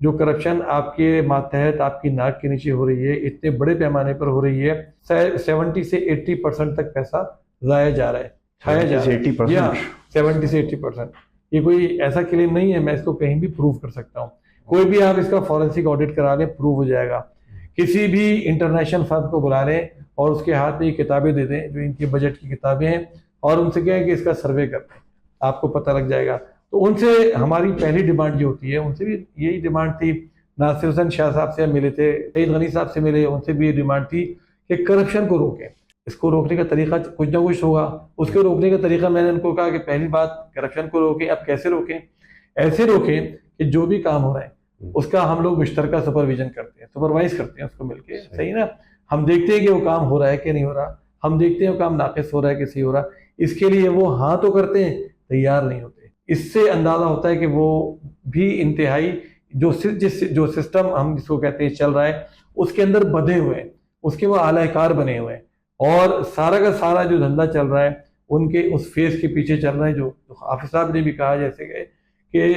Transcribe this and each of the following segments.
جو کرپشن آپ کے ماتحت آپ کی ناک کے نیچے ہو رہی ہے، اتنے بڑے پیمانے پر ہو رہی ہے، 70 سے 80% تک پیسہ ضائع جا رہا ہے، کھایا جا رہا ہے. 70 سے 80%. یہ کوئی ایسا کلیم نہیں ہے، میں اس کو کہیں بھی پروو کر سکتا ہوں. کوئی بھی آپ اس کا فورنسک آڈٹ کرا لیں، پروو ہو جائے گا. کسی بھی انٹرنیشنل فرم کو بلا لیں اور اس کے ہاتھ میں یہ کتابیں دے دیں جو ان کی بجٹ کی کتابیں ہیں، اور ان سے کہیں کہ اس کا سروے کر دیں، آپ کو پتہ لگ جائے گا. تو ان سے ہماری پہلی ڈیمانڈ یہ ہوتی ہے، ان سے بھی یہی ڈیمانڈ تھی. ناصر حسین شاہ صاحب سے ہم ملے تھے، سعید غنی صاحب سے ملے، ان سے بھی یہ ڈیمانڈ تھی کہ کرپشن کو روکیں. اس کو روکنے کا طریقہ کچھ نہ کچھ ہوگا. اس کو روکنے کا طریقہ میں نے ان کو کہا کہ پہلی بات کرپشن کو روکیں. اب کیسے روکیں؟ ایسے روکیں کہ جو بھی کام ہو رہا ہے اس کا ہم لوگ مشترکہ سپرویژن کرتے ہیں، سپروائز کرتے ہیں اس کو مل کے. صحیح نا؟ ہم دیکھتے ہیں کہ وہ کام ہو رہا ہے کہ نہیں ہو رہا، ہم دیکھتے ہیں وہ کام ناقص ہو رہا ہے کہ صحیح ہو رہا. اس کے لیے وہ ہاں تو کرتے ہیں، تیار نہیں ہوتے. اس سے اندازہ ہوتا ہے کہ وہ بھی انتہائی جو سسٹم ہم جس کو کہتے ہیں چل رہا ہے اس کے اندر بدھے ہوئے ہیں، اس کے وہ اعلی کار بنے ہوئے ہیں، اور سارا کا سارا جو دھندا چل رہا ہے ان کے اس فیس کے پیچھے چل رہا ہے. جو حافظ صاحب نے بھی کہا جیسے کہ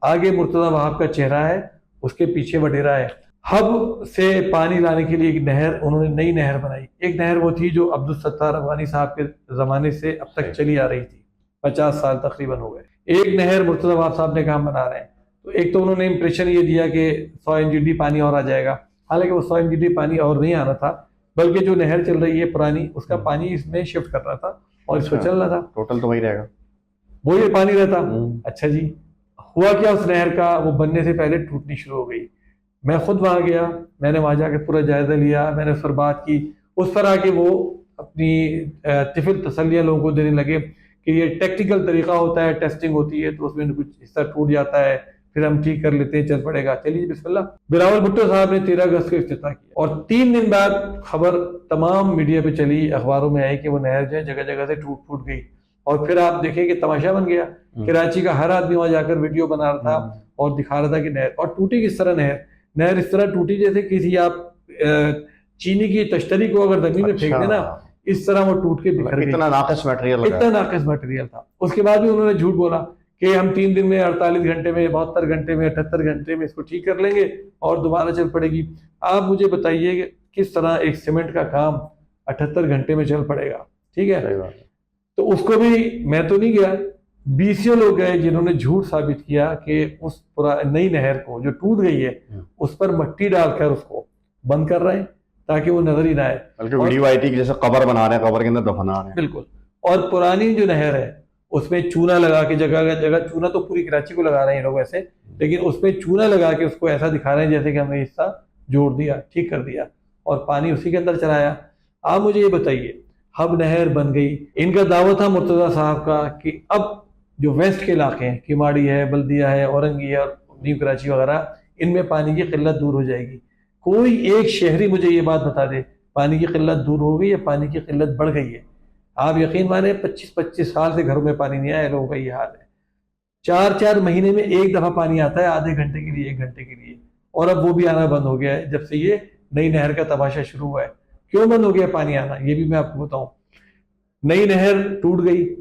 آگے مرتضیٰ وہاب کا چہرہ ہے، اس کے پیچھے وڈیرا ہے. ہب سے پانی لانے کے لیے ایک نہر انہوں نے نئی نہر بنائی. ایک نہر وہ تھی جو عبدالستار افغانی صاحب کے زمانے سے اب تک چلی آ رہی تھی، 50 سال تقریباً ہو گئے. ایک نہر مرتضیٰ وہاب صاحب نے کہا ہم بنا رہے ہیں. تو ایک تو انہوں نے امپریشن یہ دیا کہ 100 MGD پانی اور آ جائے گا، حالانکہ وہ 100 MGD پانی اور نہیں آنا تھا، بلکہ جو نہر چل رہی ہے پرانی اس کا پانی اس میں شفٹ کر رہا تھا اور اس کو چل رہا تھا. ٹوٹل تو وہی رہے گا، وہی پانی رہتا. اچھا جی، ہوا کیا اس نہر کا؟ وہ بننے سے پہلے ٹوٹنی شروع ہو گئی. میں خود وہاں گیا، میں نے وہاں جا کے پورا جائزہ لیا، میں نے اس پر بات کی. اس پر آ کے وہ اپنی طفل تسلیاں لوگوں کو دینے لگے کہ یہ ٹیکنیکل طریقہ ہوتا ہے، ٹیسٹنگ ہوتی ہے تو اس میں کچھ حصہ ٹوٹ جاتا ہے، پھر ہم ٹھیک کر لیتے ہیں، چل پڑے گا. چلیے بسم اللہ. بلاول بھٹو صاحب نے 13 اگست کو افتتاح کیا، اور 3 دن بعد خبر تمام میڈیا پہ چلی، اخباروں میں آئی کہ وہ نہر جو ہے جگہ جگہ سے ٹوٹ گئی. اور پھر آپ دیکھیں کہ تماشا بن گیا. کراچی کا ہر آدمی وہاں جا کر ویڈیو بنا رہا تھا اور دکھا رہا تھا کہ نہر. اور ٹوٹی کس طرح نہر اس طرح ٹوٹی جیسے کسی آپ چینی کی تشتری کو اگر زمین میں پھینک دینا اس طرح وہ ٹوٹ کے بکھر گئی. اتنا ناقص مٹیریل تھا. اس کے بعد بھی انہوں نے جھوٹ بولا کہ ہم 3 دن میں 48 گھنٹے میں 72 گھنٹے میں 78 گھنٹے میں اس کو ٹھیک کر لیں گے اور دوبارہ چل پڑے گی. آپ مجھے بتائیے کہ کس طرح ایک سیمنٹ کا کام 78 گھنٹے میں چل پڑے گا؟ ٹھیک ہے. تو اس کو بھی میں تو نہیں گیا، 20 لوگ گئے جنہوں نے جھوٹ ثابت کیا کہ اس نئی نہر کو جو ٹوٹ گئی ہے اس پر مٹی ڈال کر اس کو بند کر رہے ہیں تاکہ وہ نظر ہی نہ آئے. بلکہ ویڈیو آئی تھی کہ جیسے قبر بنا رہے ہیں، قبر کے اندر دفنا رہے ہیں. بالکل. اور پرانی جو نہر ہے اس میں چونا لگا کے جگہ جگہ، چونا تو پوری کراچی کو لگا رہے ہیں لوگ ایسے، لیکن اس میں چونا لگا کے اس کو ایسا دکھا رہے ہیں جیسے کہ ہم نے حصہ جوڑ دیا، ٹھیک کر دیا اور پانی اسی کے اندر چلایا. آپ مجھے یہ بتائیے، ہب نہر بن گئی. ان کا دعویٰ تھا مرتضیٰ صاحب کا کہ اب جو ویسٹ کے علاقے ہیں، کماڑی ہے، بلدیہ ہے، اورنگی ہے اور نیو کراچی وغیرہ، ان میں پانی کی قلت دور ہو جائے گی. کوئی ایک شہری مجھے یہ بات بتا دے پانی کی قلت دور ہو گئی یا پانی کی قلت بڑھ گئی ہے؟ آپ یقین مانیں 25 سال سے گھروں میں پانی نہیں آیا، لوگوں کا یہ حال ہے. 4 مہینے میں ایک دفعہ پانی آتا ہے، آدھے گھنٹے کے لیے، 1 گھنٹے کے لیے، اور اب وہ بھی آنا بند ہو گیا ہے جب سے یہ نئی نہر کا تماشا شروع ہوا ہے. کیوں بند ہو گیا پانی آنا یہ بھی میں آپ کو بتاؤں. نئی نہر ٹوٹ گئی،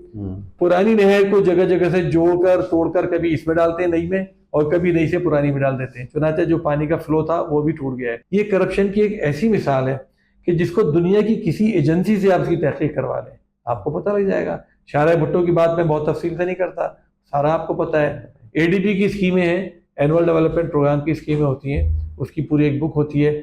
پرانی نہر کو جگہ جگہ سے جوڑ کر توڑ کر کبھی اس میں ڈالتے ہیں نئی میں اور کبھی نئی سے پرانی میں ڈال دیتے ہیں، چنانچہ جو پانی کا فلو تھا وہ بھی ٹوٹ گیا ہے. یہ کرپشن کی ایک ایسی مثال ہے کہ جس کو دنیا کی کسی ایجنسی سے آپ کی تحقیق کروا لیں آپ کو پتہ لگ جائے گا. شارع بھٹو کی بات میں بہت تفصیل سے نہیں کرتا، سارا آپ کو پتہ ہے. ADB کی اسکیمیں ہیں، اینول ڈیولپمنٹ پروگرام کی اسکیمیں ہوتی ہیں، اس کی پوری ایک بک ہوتی ہے.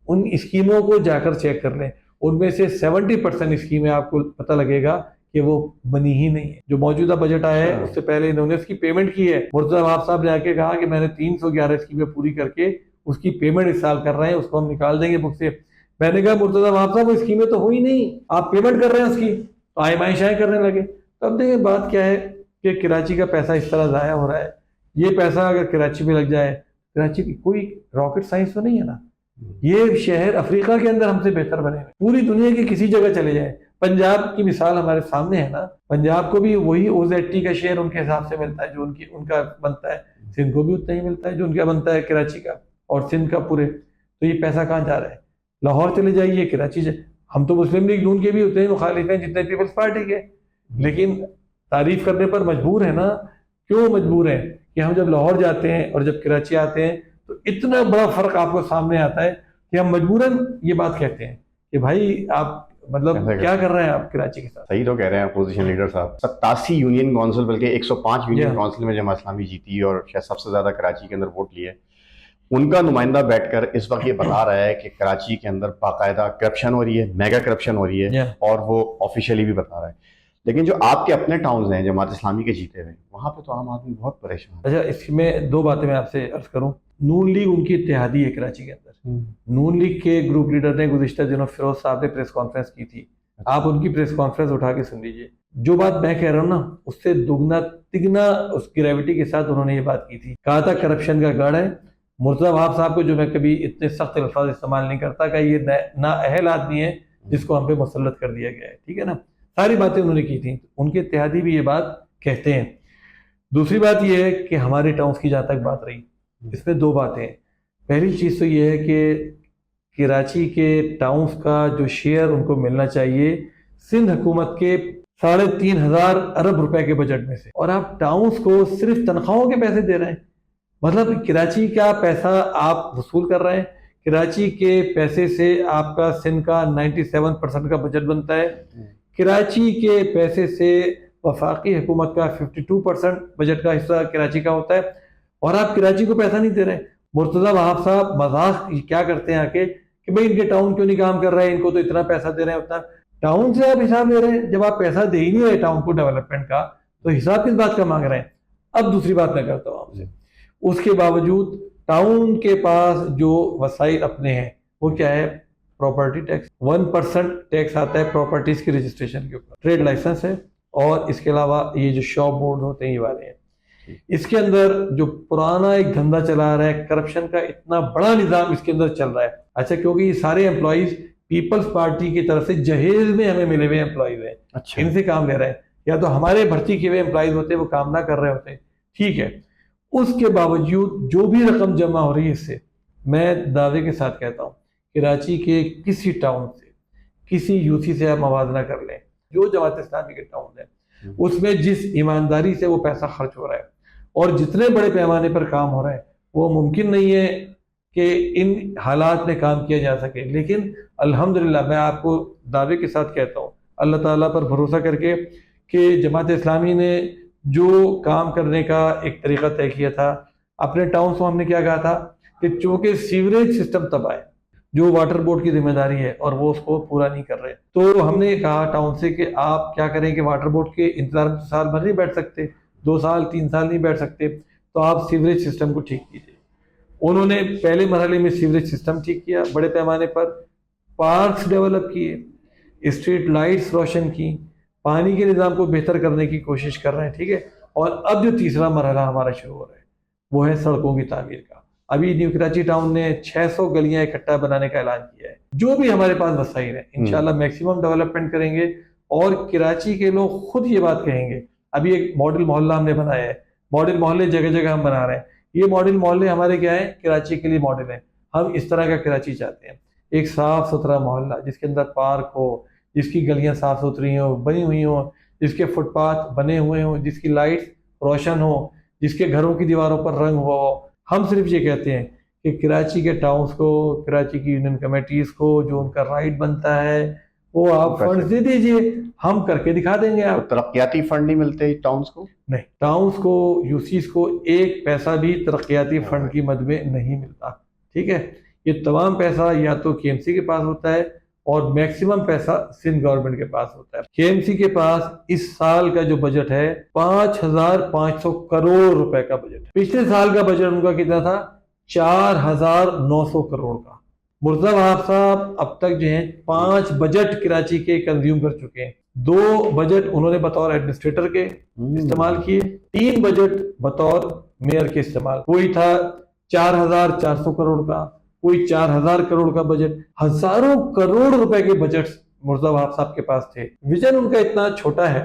ان اسکیموں کو جا کر چیک کر لیں، ان میں سے 70% اسکیمیں آپ کو پتہ لگے گا کہ وہ بنی ہی نہیں ہے. جو موجودہ بجٹ آیا ہے اس سے پہلے انہوں نے اس کی پیمنٹ کی ہے. مرتضیٰ وہاب صاحب نے آ کے کہا کہ میں نے 311 اسکیمیں پوری کر کے اس کی پیمنٹ اس سال کر رہے ہیں، اس کو ہم نکال دیں گے بک سے. میں نے کہا مرتضیٰ وہاب صاحب وہ اسکیمیں تو ہوئی نہیں، آپ پیمنٹ کر رہے ہیں اس کی، تو آئمائشائیں کرنے لگے. تو اب دیکھیں بات کیا ہے کہ کراچی کا پیسہ اس طرح ضائع ہو رہا ہے. یہ پیسہ اگر کراچی میں لگ جائے، کراچی کی کوئی راکٹ سائنس تو نہیں ہے نا، یہ شہر افریقہ کے اندر ہم سے بہتر بنے ہوئے. پوری دنیا کی کسی جگہ چلے جائیں، پنجاب کی مثال ہمارے سامنے ہے نا، پنجاب کو بھی وہی OZT کا شیئر ان کے حساب سے ملتا ہے جو ان کا بنتا ہے. سندھ کو بھی اتنا ہی ملتا ہے جو ان کا بنتا ہے کراچی کا اور سندھ کا پورے. تو یہ پیسہ کہاں جا رہا ہے؟ لاہور چلے جائیے، کراچی ہم تو مسلم لیگ نون کے بھی اتنے مخالف ہیں جتنے پیپلز پارٹی کے، لیکن تعریف کرنے پر مجبور ہیں نا. کیوں مجبور ہیں؟ کہ ہم جب لاہور جاتے ہیں اور جب کراچی آتے ہیں تو اتنا بڑا فرق آپ کو سامنے آتا ہے کہ ہم مجبوراً یہ بات کہتے ہیں کہ بھائی آپ مطلب کیا کر رہے ہیں آپ کراچی کے ساتھ. صحیح تو کہہ رہے ہیں اپوزیشن لیڈر صاحب. 87 یونین کونسل بلکہ 105 یونین کونسل میں جماعت اسلامی جیتی اور شاید سب سے زیادہ کراچی کے اندر ووٹ لیے. ان کا نمائندہ بیٹھ کر اس وقت یہ بتا رہا ہے کہ کراچی کے اندر باقاعدہ کرپشن ہو رہی ہے, میگا کرپشن ہو رہی ہے, اور وہ آفیشیلی بھی بتا رہا ہے. لیکن جو آپ کے اپنے ٹاؤنز ہیں جماعت اسلامی کے جیتے ہوئے, وہاں پہ تو عام آدمی بہت پریشان ہے. اچھا, اس میں دو باتیں میں آپ سے عرض کروں. نون لیگ ان کی اتحادی ہے کراچی کے اندر. نون لیگ کے گروپ لیڈر نے گزشتہ دنوں فیروز صاحب نے پریس کانفرنس کی تھی. آپ ان کی پریس کانفرنس اٹھا کے سن لیجئے. جو بات میں کہہ رہا ہوں نا, اس سے دگنا تگنا اس گریوٹی کے ساتھ انہوں نے یہ بات کی تھی. کہا تھا کرپشن کا گڑھ ہے. مرتضیٰ وہاب صاحب کو, جو میں کبھی اتنے سخت الفاظ استعمال نہیں کرتا, کہ یہ نااہل آدمی ہے جس کو ہم پہ مسلط کر دیا گیا ہے. ٹھیک ہے نا, ساری باتیں انہوں نے کی تھیں. ان کے اتحادی بھی یہ بات کہتے ہیں. دوسری بات یہ ہے کہ ہمارے ٹاؤنز کی جہاں تک بات رہی, اس میں دو باتیں ہیں. پہلی چیز تو یہ ہے کہ کراچی کے ٹاؤنز کا جو شیئر ان کو ملنا چاہیے سندھ حکومت کے 3,500 ارب روپے کے بجٹ میں سے, اور آپ ٹاؤنز کو صرف تنخواہوں کے پیسے دے رہے ہیں. مطلب کراچی کا پیسہ آپ وصول کر رہے ہیں, کراچی کے پیسے سے آپ کا سندھ کا 97% کا بجٹ بنتا ہے, کراچی کے پیسے سے وفاقی حکومت کا 52% بجٹ کا حصہ کراچی کا ہوتا ہے, اور آپ کراچی کو پیسہ نہیں دے رہے. مرتضیٰ وہاب صاحب مذاق کیا کرتے ہیں آ کے کہ بھئی ان کے ٹاؤن کیوں نہیں کام کر رہے ہیں, ان کو تو اتنا پیسہ دے رہے ہیں اتنا. ٹاؤن سے آپ حساب لے رہے ہیں, جب آپ پیسہ دے ہی نہیں رہے ٹاؤن کو ڈیولپمنٹ کا, تو حساب کس بات کا مانگ رہے ہیں. اب دوسری بات میں کرتا ہوں آپ سے. اس کے باوجود ٹاؤن کے پاس جو وسائل اپنے ہیں وہ کیا ہے, پراپرٹی ٹیکس. 1% ٹیکس آتا ہے پراپرٹیز کی رجسٹریشن کے اوپر, ٹریڈ لائسنس ہے, اور اس کے علاوہ یہ جو شاپ بورڈ ہوتے ہیں یہ والے ہیں. اس کے اندر جو پرانا ایک دھندا چلا رہا ہے کرپشن کا, اتنا بڑا نظام اس کے اندر چل رہا ہے. اچھا, کیونکہ یہ سارے امپلائیز پیپلز پارٹی کی طرف سے جہیز میں ہمیں ملے ہوئے امپلائیز ہیں. ان سے کام لے رہے ہیں, یا تو ہمارے بھرتی کیے ہوئے امپلائیز ہوتے ہیں وہ کام نہ کر رہے ہوتے. ٹھیک ہے, اس کے باوجود جو بھی رقم جمع ہو رہی ہے اس سے, میں دعوے کے ساتھ کہتا ہوں کراچی کے کسی ٹاؤن سے, کسی یوسی سے آپ موازنہ کر لیں, جو جماعت اسلامی کے ٹاؤن ہے اس میں جس ایمانداری سے وہ پیسہ خرچ ہو رہا ہے اور جتنے بڑے پیمانے پر کام ہو رہا ہے, وہ ممکن نہیں ہے کہ ان حالات میں کام کیا جا سکے. لیکن الحمدللہ میں آپ کو دعوے کے ساتھ کہتا ہوں اللہ تعالیٰ پر بھروسہ کر کے کہ جماعت اسلامی نے جو کام کرنے کا ایک طریقہ طے کیا تھا اپنے ٹاؤن سے, ہم نے کیا کہا تھا کہ چونکہ سیوریج سسٹم تباہ ہے جو واٹر بورڈ کی ذمہ داری ہے اور وہ اس کو پورا نہیں کر رہے, تو ہم نے کہا ٹاؤن سے کہ آپ کیا کریں کہ واٹر بورڈ کے انتظار میں سال بھر نہیں بیٹھ سکتے, 2 سال 3 سال نہیں بیٹھ سکتے, تو آپ سیوریج سسٹم کو ٹھیک کیجیے. انہوں نے پہلے مرحلے میں سیوریج سسٹم ٹھیک کیا, بڑے پیمانے پر پارکس ڈیولپ کیے, اسٹریٹ لائٹس روشن کی, پانی کے نظام کو بہتر کرنے کی کوشش کر رہے ہیں. ٹھیک ہے, اور اب جو تیسرا مرحلہ ہمارا شروع ہو رہا ہے وہ ہے سڑکوں کی تعمیر کا. ابھی نیو کراچی ٹاؤن نے 600 گلیاں اکٹھا بنانے کا اعلان کیا ہے. جو بھی ہمارے پاس وسائل ہیں انشاءاللہ میکسیمم ڈیولپمنٹ کریں گے, اور کراچی کے لوگ خود یہ بات کہیں گے. ابھی ایک ماڈل محلہ ہم نے بنایا ہے, ماڈل محلے جگہ جگہ ہم بنا رہے ہیں. یہ ماڈل محلے ہمارے کیا ہیں, کراچی کے لیے ماڈل ہیں. ہم اس طرح کا کراچی چاہتے ہیں, ایک صاف ستھرا محلہ جس کے اندر پارک ہو, جس کی گلیاں صاف ستھری ہوں, بنی ہوئی ہوں, جس کے فٹ پاتھ بنے ہوئے ہوں, جس کی لائٹس روشن ہو, جس کے گھروں کی دیواروں پر رنگ ہو. ہم صرف یہ کہتے ہیں کہ کراچی کے ٹاؤنز کو, کراچی کی یونین کمیٹیز کو جو ان کا رائٹ بنتا ہے وہ آپ فنڈز دے دیجئے, ہم کر کے دکھا دیں گے. آپ ترقیاتی فنڈ نہیں ملتے ٹاؤنز کو؟ نہیں, ٹاؤنز کو, یوسیز کو ایک پیسہ بھی ترقیاتی فنڈ کی مد میں نہیں ملتا. ٹھیک ہے, یہ تمام پیسہ یا تو کے ایم سی کے پاس ہوتا ہے اور میکسیمم پیسہ سندھ گورنمنٹ کے پاس ہوتا ہے. کے ایم سی کے پاس اس سال کا جو بجٹ ہے 5,500 کروڑ روپے کا بجٹ ہے. پچھلے سال کا بجٹ ان کا کتنا تھا, 4,900 کروڑ کا. مرتضیٰ وہاب صاحب اب تک جو ہیں 5 بجٹ کراچی کے کنزیوم کر چکے ہیں. 2 بجٹ انہوں نے بطور ایڈمنسٹریٹر کے استعمال کیے, 3 بجٹ بطور میئر کے استعمال. کوئی تھا 4,400 کروڑ کا, کوئی 4,000 کروڑ کا بجٹ. ہزاروں کروڑ روپے کے بجٹ مرتضیٰ وہاب صاحب کے پاس تھے. ویژن ان کا اتنا چھوٹا ہے.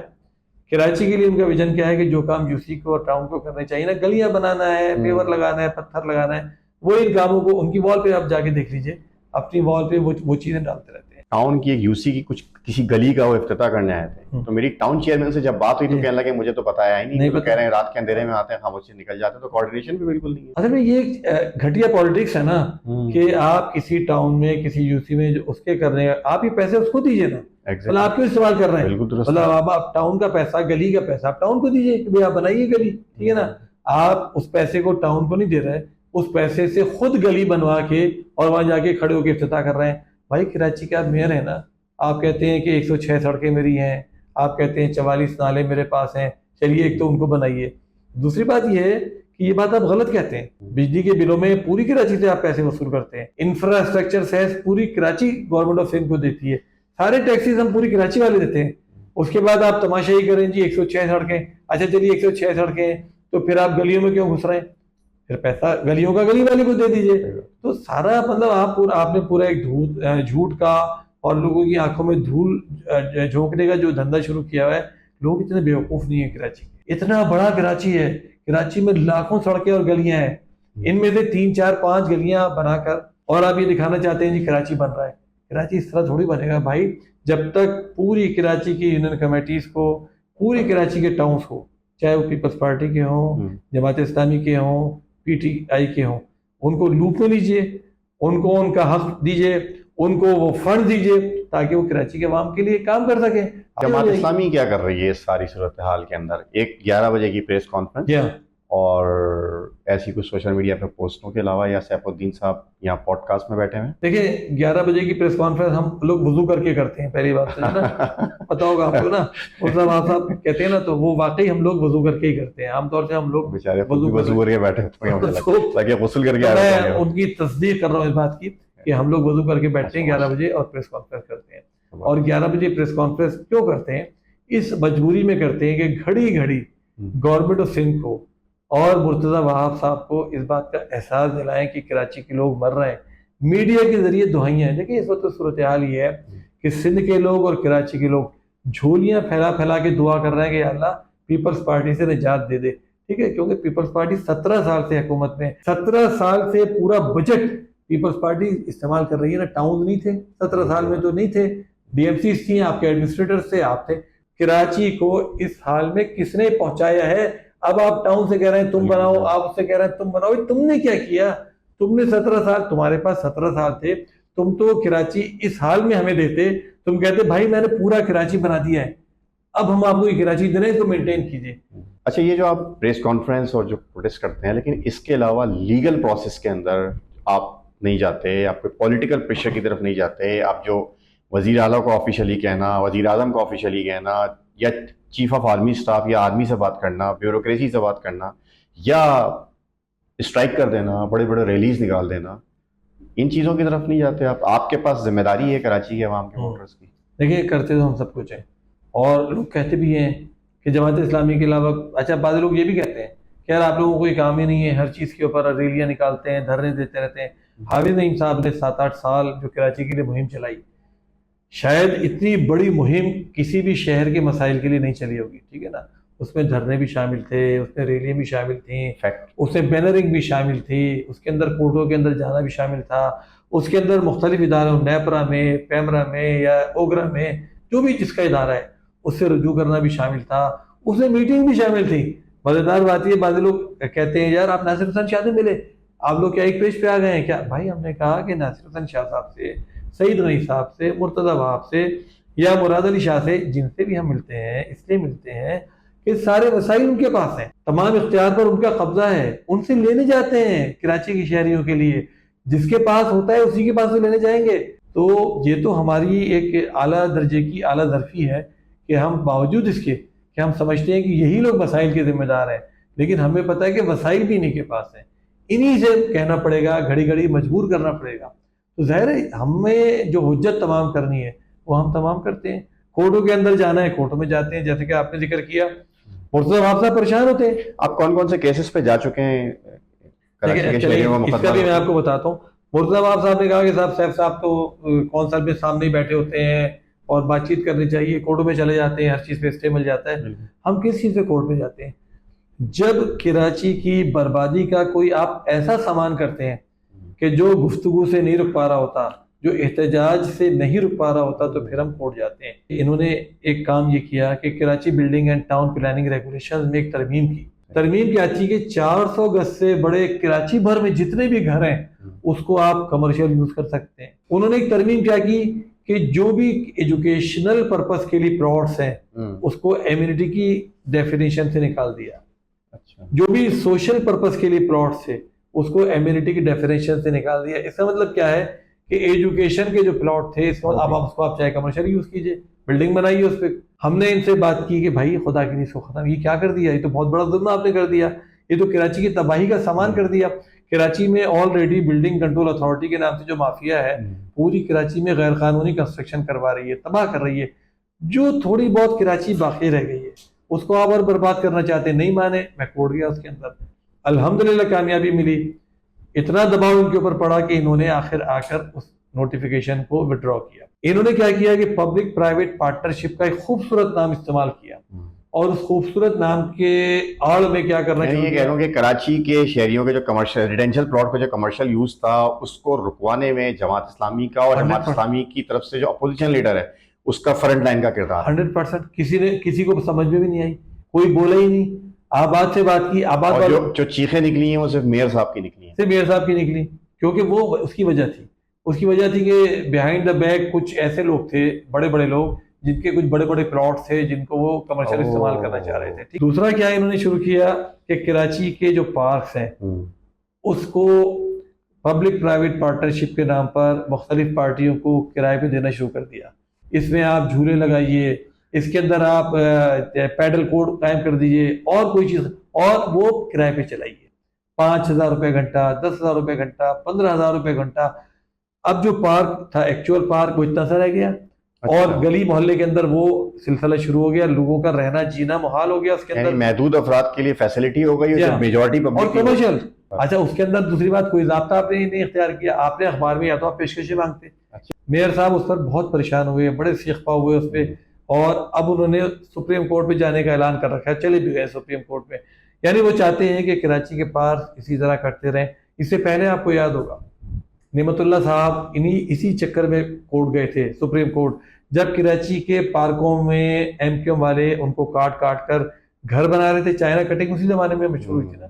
کراچی کے لیے ان کا ویژن کیا ہے کہ جو کام یوسی کو اور ٹاؤن کو کرنے چاہیے نا, گلیاں بنانا ہے, پیور لگانا ہے, پتھر لگانا ہے, وہ ان کاموں کو ان کی وال پہ آپ جا کے دیکھ لیجئے, اپنی وال پہ وہ چیزیں ڈالتے رہتے ہیں. ٹاؤن کی ایک یوسی کی کسی گلی کا وہ افتتاح کرنے آئے تھے, تو میری ٹاؤن چیئرمین سے جب بات ہوئی تو کہنے لگے مجھے تو بتایا ہی نہیں, تو کہہ رہے ہیں رات کے اندھیرے میں آتے ہیں خاموشی نکل جاتے ہیں, تو کوآرڈینیشن بھی بالکل نہیں ہے. اصل میں یہ گھٹیا پالیٹکس ہے نا کہ آپ کسی ٹاؤن میں کسی یوسی میں جو اس کے کر رہے ہیں, آپ یہ پیسے اس کو دیجیے نا, مطلب آپ کیوں استعمال کر رہے ہیں, مطلب آپ ٹاؤن کا پیسہ, گلی کا پیسہ آپ ٹاؤن کو دیجیے کہ بھائی آپ بنائیے گلی, ٹھیک ہے نا. آپ اس پیسے کو ٹاؤن کو نہیں دے رہے, اس پیسے سے خود گلی بنوا کے اور وہاں جا کے کھڑے ہو کے افتتاح کر رہے ہیں. بھائی کراچی کے آپ میئر ہیں نا, آپ کہتے ہیں کہ 106 سڑکیں میری ہیں, آپ کہتے ہیں 44 نالے میرے پاس ہیں, چلیے ایک تو ان کو بنائیے. دوسری بات یہ ہے کہ یہ بات آپ غلط کہتے ہیں, بجلی کے بلوں میں پوری کراچی سے آپ پیسے وصول کرتے ہیں, انفراسٹرکچر سیس پوری کراچی گورنمنٹ آف سندھ کو دیتی ہے, سارے ٹیکسیز ہم پوری کراچی والے دیتے ہیں. اس کے بعد آپ تماشا ہی کریں جی 106 سڑکیں, اچھا چلیے 106 سڑکیں ہیں تو پھر آپ گلیوں میں کیوں گھس رہے ہیں, پھر پیسہ گلیوں کا گلی والے کو دے دیجئے. تو سارا مطلب آپ نے پورا ایک جھوٹ کا اور لوگوں کی آنکھوں میں دھول جھونکنے کا جو دھندا شروع کیا ہوا ہے. لوگ اتنے بیوقوف نہیں ہیں کراچی, اتنا بڑا کراچی ہے, کراچی میں لاکھوں سڑکیں اور گلیاں ہیں, ان میں سے 3 4 5 گلیاں بنا کر اور آپ یہ دکھانا چاہتے ہیں جی کراچی بن رہا ہے. کراچی اس طرح تھوڑی بنے گا بھائی, جب تک پوری کراچی کی یونین کمیٹیز کو, پوری کراچی کے ٹاؤنز کو, چاہے وہ پیپلز پارٹی کے ہوں, جماعت اسلامی کے ہوں, پی ٹی آئی کے ہوں, ان کو لوپ میں لیجئے, ان کو ان کا حق دیجئے, ان کو وہ فنڈ دیجئے تاکہ وہ کراچی کے عوام کے لیے کام کر سکیں. جماعت اسلامی کیا کر رہی ہے اس ساری صورتحال کے اندر؟ ایک 11 بجے کی پریس کانفرنس اور ایسی کچھ سوشل میڈیا پہ پوسٹوں کے علاوہ, یا سیف الدین صاحب یہاں پوڈ کاسٹ میں بیٹھے ہیں. دیکھیں 11 بجے کی پریس کانفرنس ہم لوگ وضو کر کے کرتے ہیں, پہلی بات تو ہے نا, پتا ہوگا آپ کو نا, صاحب کہتے ہیں نا, تو وہ واقعی ہم لوگ وضو کر کے ہی کرتے ہیں. عام طور سے ہم لوگ بیچارے وضو کر کے بیٹھے ہیں, غسل کر کے آ رہے ہیں. میں ان کی تصدیق کر رہا ہوں اس بات کی کہ ہم لوگ وضو کر کے بیٹھتے ہیں 11 بجے اور پریس کانفرنس کرتے ہیں. اور 11 بجے پریس کانفرنس کیوں کرتے ہیں؟ اس مجبوری میں کرتے ہیں کہ گھڑی گھڑی گورنمنٹ آف سندھ کو اور مرتضی وہاب صاحب کو اس بات کا احساس دلائیں کہ کراچی کے لوگ مر رہے ہیں. میڈیا کے ذریعے دہائیاں ہیں. دیکھیں اس وقت صورتحال یہ ہے کہ سندھ کے لوگ اور کراچی کے لوگ جھولیاں پھیلا پھیلا کے دعا کر رہے ہیں کہ یا اللہ پیپلز پارٹی سے نجات دے دے, ٹھیک ہے, کیونکہ پیپلز پارٹی 17 سال سے حکومت میں, 17 سال سے پورا بجٹ پیپلز پارٹی استعمال کر رہی ہے نا. ٹاؤن نہیں تھے 17 سال میں, تو نہیں تھے, ڈی ایم سیز تھیں, آپ کے ایڈمنسٹریٹر سے آپ تھے. کراچی کو اس حال میں کس نے پہنچایا ہے؟ اب آپ ٹاؤن سے کہہ رہے ہیں تم بناؤ, آپ اس سے کہہ رہے ہیں تم بناؤ. تم نے کیا کیا؟ تم نے 17 سال, تمہارے پاس 17 سال تھے, تم تو کراچی اس حال میں ہمیں دیتے, تم کہتے بھائی میں نے پورا کراچی بنا دیا ہے, اب ہم آپ کو یہ کراچی دے رہے ہیں, تو مینٹین کیجیے. اچھا, یہ جو آپ پریس کانفرنس اور جو پروٹیسٹ کرتے ہیں, لیکن اس کے علاوہ لیگل پروسیس کے اندر آپ نہیں جاتے, آپ کوئی پولیٹیکل پریشر کی طرف نہیں جاتے, آپ جو وزیر اعلیٰ کو آفیشلی کہنا, وزیر اعظم کو آفیشلی کہنا, یا چیف آف آرمی اسٹاف یا آرمی سے بات کرنا, بیوروکریسی سے بات کرنا, یا اسٹرائک کر دینا, بڑے بڑے ریلیز نکال دینا, ان چیزوں کی طرف نہیں جاتے آپ؟ آپ کے پاس ذمہ داری ہے کراچی کے عوام کے ووٹرز کی. دیکھیے کرتے تو ہم سب کچھ ہیں, اور لوگ کہتے بھی ہیں کہ جماعت اسلامی کے علاوہ, اچھا بعض لوگ یہ بھی کہتے ہیں کہ یار آپ لوگوں کو کوئی کام ہی نہیں ہے, ہر چیز کے اوپر ریلیاں نکالتے ہیں, دھرنے دیتے رہتے ہیں. حافظ نعیم صاحب نے 7-8 سال جو کراچی کے لیے مہم چلائی, شاید اتنی بڑی مہم کسی بھی شہر کے مسائل کے لیے نہیں چلی ہوگی, ٹھیک ہے نا. اس میں دھرنے بھی شامل تھے, اس میں ریلیاں بھی شامل تھیں, اس میں بینرنگ بھی شامل تھی, اس کے اندر کورٹوں کے اندر جانا بھی شامل تھا, اس کے اندر مختلف اداروں, نیپرا میں, پیمرا میں یا اوگرا میں, جو بھی جس کا ادارہ ہے اس سے رجوع کرنا بھی شامل تھا, اس میں میٹنگ بھی شامل تھی. مزیدار بات یہ, بعض لوگ کہتے ہیں یار آپ ناصر حسین شاہ سے ملے, آپ لوگ کیا ایک پیج پہ آ گئے ہیں کیا؟ بھائی ہم نے کہا کہ ناصر حسین شاہ صاحب سے, سعید غنی صاحب سے, مرتضی وہاب سے یا مراد علی شاہ سے, جن سے بھی ہم ملتے ہیں اس لیے ملتے ہیں کہ سارے وسائل ان کے پاس ہیں, تمام اختیار پر ان کا قبضہ ہے, ان سے لینے جاتے ہیں کراچی کی شہریوں کے لیے, جس کے پاس ہوتا ہے اسی کے پاس سے لینے جائیں گے. تو یہ تو ہماری ایک اعلیٰ درجے کی اعلیٰ ظرفی ہے کہ ہم باوجود اس کے کہ ہم سمجھتے ہیں کہ یہی لوگ وسائل کے ذمہ دار ہیں, لیکن ہمیں پتہ ہے کہ وسائل بھی انہیں کے پاس ہیں, انہی سے کہنا پڑے گا, گھڑی گھڑی مجبور کرنا پڑے گا. تو ظاہر ہے ہمیں جو حجت تمام کرنی ہے وہ ہم تمام کرتے ہیں. کورٹوں کے اندر جانا ہے کورٹوں میں جاتے ہیں, جیسے کہ آپ نے ذکر کیا مرتضی وہاب صاحب پریشان ہوتے ہیں. آپ کون کون سے کیسز پہ جا چکے ہیں؟ اس کا بھی میں آپ کو بتاتا ہوں. مرتضی وہاب صاحب نے کہا کہ صاحب سیف صاحب تو کونسل میں سامنے ہی بیٹھے ہوتے ہیں اور بات چیت کرنی چاہیے, کورٹوں میں چلے جاتے ہیں, ہر چیز پہ اسٹے مل جاتا ہے. ہم کس چیز پہ کورٹ میں جاتے ہیں؟ جب کراچی کی بربادی کا کوئی آپ ایسا سامان کرتے ہیں کہ جو گفتگو سے نہیں رک پا رہا ہوتا, جو احتجاج سے نہیں رک پا رہا ہوتا تو پھر ہم کورٹ جاتے ہیں۔ انہوں نے ایک کام یہ کیا کہ Karachi building and town planning regulation میں ایک ترمیم کی۔ ترمیم کیا تھی کہ 400 گز سے بڑے کراچی بھر میں جتنے بھی گھر ہیں اس کو آپ کمرشل یوز کر سکتے ہیں۔ انہوں نے ایک ترمیم کیا کی کہ جو بھی ایجوکیشنل پرپس کے لیے پلاٹس ہیں اس کو ایمینٹی کی ڈیفینیشن سے نکال دیا۔ جو بھی سوشل پرپس کے لیے پلاٹس تھے اس کو ایمینٹی کی ڈیفینیشن سے نکال دیا۔ اس کا مطلب کیا ہے کہ ایجوکیشن کے جو پلاٹ تھے اس کو اب آپ اس کو آپ چاہے کمرشل یوز کیجئے، بلڈنگ بنائیے اس پہ۔ ہم نے ان سے بات کی کہ بھائی خدا کے لیے اس کو ختم، یہ کیا کر دیا، یہ تو بہت بڑا ظلم آپ نے کر دیا، یہ تو کراچی کی تباہی کا سامان کر دیا۔ کراچی میں آلریڈی بلڈنگ کنٹرول اتھارٹی کے نام سے جو مافیا ہے پوری کراچی میں غیر قانونی کنسٹرکشن کروا رہی ہے، تباہ کر رہی ہے۔ جو تھوڑی بہت کراچی باقی رہ گئی ہے اس کو آپ اور برباد کرنا چاہتے ہیں، نہیں مانے، میں کورٹ گیا اس کے اندر، الحمدللہ کامیابی ملی۔ اتنا دباؤ ان کے اوپر پڑا کہ انہوں نے آخر آ کر اس نوٹیفیکیشن کو وڈرا کیا۔ انہوں نے کیا کیا کہ پبلک پرائیویٹ پارٹنرشپ کا ایک خوبصورت نام استعمال کیا، اور اس خوبصورت نام کے آڑ میں کیا کرنا چاہیے، یہ کہہ رہا ہوں کہ کراچی کے شہریوں کے جو کمرشل ریزیڈینشیل پلاٹ پہ جو کمرشل یوز تھا اس کو رکوانے میں جماعت اسلامی کا اور جماعت اسلامی کی طرف سے جو اپوزیشن لیڈر ہے اس کا فرنٹ لائن کا کردار 100%۔ کسی کو سمجھ میں بھی نہیں آئی، کوئی بولا ہی نہیں۔ آباد سے بات کی، آباد جو چیخیں نکلی ہیں وہ صرف میئر صاحب کی نکلی ہیں، صرف میئر صاحب کی نکلی، کیونکہ وہ اس کی وجہ تھی۔ اس کی وجہ تھی کہ بیہائنڈ دا بیک کچھ ایسے لوگ تھے، بڑے بڑے لوگ جن کے کچھ بڑے بڑے پلاٹس تھے جن کو وہ کمرشل استعمال کرنا چاہ رہے تھے۔ دوسرا کیا انہوں نے شروع کیا کہ کراچی کے جو پارکس ہیں اس کو پبلک پرائیویٹ پارٹنرشپ کے نام پر مختلف پارٹیوں کو کرائے پہ دینا شروع کر دیا۔ اس میں آپ جھولے لگائیے، اس کے اندر آپ پیڈل کوڈ قائم کر دیجئے اور کوئی چیز، اور وہ کرائے پہ چلائیے۔ 5,000 روپے گھنٹہ، 10,000 روپے گھنٹہ، 15,000 روپے گھنٹہ۔ اب جو پارک تھا ایکچوئل پارک وہ اتنا سا رہ گیا، اور گلی محلے کے اندر وہ سلسلہ شروع ہو گیا، لوگوں کا رہنا جینا محال ہو گیا اس کے اندر، محدود افراد کے لیے فیسلٹی ہو گئی میجورٹی اور کمرشل۔ اچھا اس کے اندر دوسری بات، کوئی ضابطہ آپ نے نہیں اختیار کیا، آپ نے اخبار میں یا تو آپ پیشکشیں مانگتے۔ میئر صاحب اس پر بہت پریشان ہوئے، بڑے سیخ پا ہوئے اس پہ، اور اب انہوں نے سپریم کورٹ پہ جانے کا اعلان کر رکھا ہے، چلے بھی گئے سپریم کورٹ پہ۔ یعنی وہ چاہتے ہیں کہ کراچی کے پارک اسی طرح کرتے رہیں۔ اس سے پہلے آپ کو یاد ہوگا نعمت اللہ صاحب اسی چکر میں کورٹ گئے تھے، سپریم کورٹ، جب کراچی کے پارکوں میں ایم کیو ایم والے ان کو کاٹ کاٹ کر گھر بنا رہے تھے۔ چائنا کٹنگ اسی زمانے میں مشہور ہوئی تھی نا،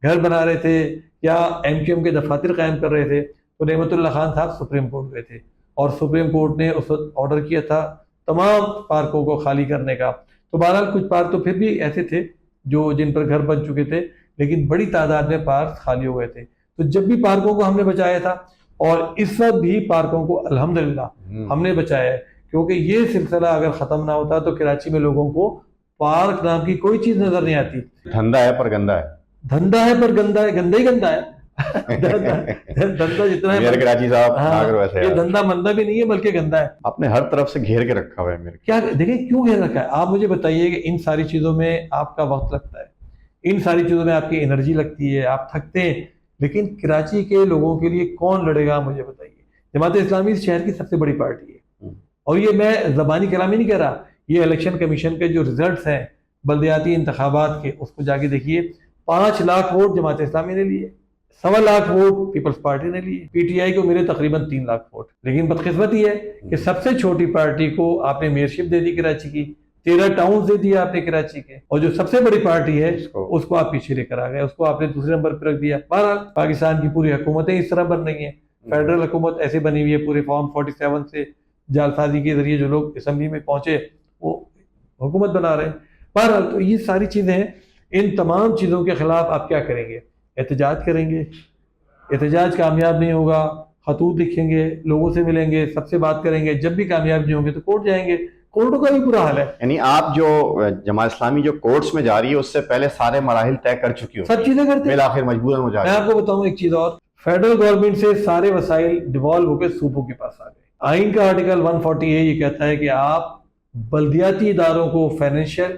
گھر بنا رہے تھے یا ایم کیو ایم کے دفاتر قائم کر رہے تھے، تو نعمت اللہ خان صاحب سپریم کورٹ گئے تھے، اور سپریم کورٹ نے اس وقت آرڈر کیا تھا تمام پارکوں کو خالی کرنے کا۔ تو بہرحال کچھ پارک تو پھر بھی ایسے تھے جو جن پر گھر بن چکے تھے، لیکن بڑی تعداد میں پارک خالی ہو گئے تھے۔ تو جب بھی پارکوں کو ہم نے بچایا تھا، اور اس وقت بھی پارکوں کو الحمدللہ ہم نے بچایا ہے، کیونکہ یہ سلسلہ اگر ختم نہ ہوتا تو کراچی میں لوگوں کو پارک نام کی کوئی چیز نظر نہیں آتی۔ دھندا ہے پر گندا ہے، دھندا ہے پر گندا ہے، گندا ہی گندا ہے۔ دھندا جتنا ہے کراچی صاحب یہ دھندا مندہ بھی نہیں ہے بلکہ گندا ہے۔ آپ نے ہر طرف سے گھیر کے رکھا ہوا ہے میرے کیا دیکھیں کیوں گھیر رکھا ہے؟ آپ مجھے بتائیے کہ ان ساری چیزوں میں آپ کا وقت لگتا ہے، ان ساری چیزوں میں آپ کی انرجی لگتی ہے، آپ تھکتے ہیں، لیکن کراچی کے لوگوں کے لیے کون لڑے گا مجھے بتائیے؟ جماعت اسلامی اس شہر کی سب سے بڑی پارٹی ہے، اور یہ میں زبانی کلامی نہیں کہہ رہا، یہ الیکشن کمیشن کے جو ریزلٹس ہیں بلدیاتی انتخابات کے، اس کو جا کے دیکھیے۔ 5 لاکھ ووٹ جماعت اسلامی نے لیے، 1.25 لاکھ ووٹ پیپلز پارٹی نے لیے، پی ٹی آئی کو ملے تقریباً 3 لاکھ ووٹ۔ لیکن بدقسمتی ہے کہ سب سے چھوٹی پارٹی کو آپ نے میئرشپ دے دی کراچی کی، 13 ٹاؤنز دے دیا آپ نے کراچی کے، اور جو سب سے بڑی پارٹی ہے اس کو آپ پیچھے لے کر آ گئے، اس کو آپ نے دوسرے نمبر پہ رکھ دیا۔ بہرحال پاکستان کی پوری حکومتیں اس طرح بن رہی ہیں، فیڈرل حکومت ایسے بنی ہوئی ہے، پورے فارم 47 سے جال سازی کے ذریعے جو لوگ اسمبلی میں پہنچے وہ حکومت بنا رہے ہیں۔ بہرحال تو یہ ساری چیزیں ہیں، ان تمام چیزوں کے خلاف آپ کیا کریں گے؟ احتجاج کریں گے۔ احتجاج کامیاب نہیں ہوگا، خطوط لکھیں گے، لوگوں سے ملیں گے، سب سے بات کریں گے، جب بھی کامیاب نہیں ہوں گے تو کورٹ جائیں گے۔ کورٹوں کا بھی برا حال ہے، یعنی آپ جو جماعت اسلامی جو کورٹس میں جا رہی ہے اس سے پہلے سارے مراحل طے کر چکی ہوتی ہیں، سب چیزیں کرتے ہیں، بالآخر مجبوراً ہو جاتی ہے۔ میں آپ کو بتاؤں ایک چیز اور، فیڈرل گورنمنٹ سے سارے وسائل ڈیوالو ہو کے صوبوں کے پاس آ گئے۔ آئین کا آرٹیکل 140 یہ کہتا ہے کہ آپ بلدیاتی اداروں کو فائنینشیل،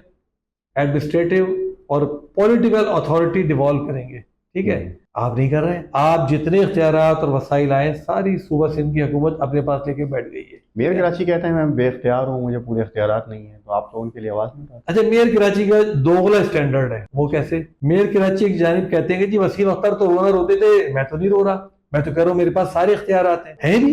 ایڈمنسٹریٹو اور پولیٹیکل اتھارٹی ڈیوالو کریں گے، ٹھیک ہے؟ آپ نہیں کر رہے ہیں۔ آپ جتنے اختیارات اور وسائل آئے ساری صوبہ سندھ کی حکومت اپنے پاس لے کے بیٹھ گئی ہے۔ میئر کراچی کہتے ہیں میں بے اختیار ہوں، مجھے پورے اختیارات نہیں ہیں، تو آپ تو ان کے لیے آواز نہیں اٹھاتے۔ اچھا، میئر کراچی کا دوغلا اسٹینڈرڈ ہے، وہ کیسے؟ میئر کراچی ایک جانب کہتے ہیں کہ جی وسیم اختر تو رونا روتے تھے، میں تو نہیں رو رہا، میں تو کہہ رہا ہوں میرے پاس سارے اختیارات ہیں بھی،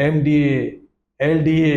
MDA, LDA,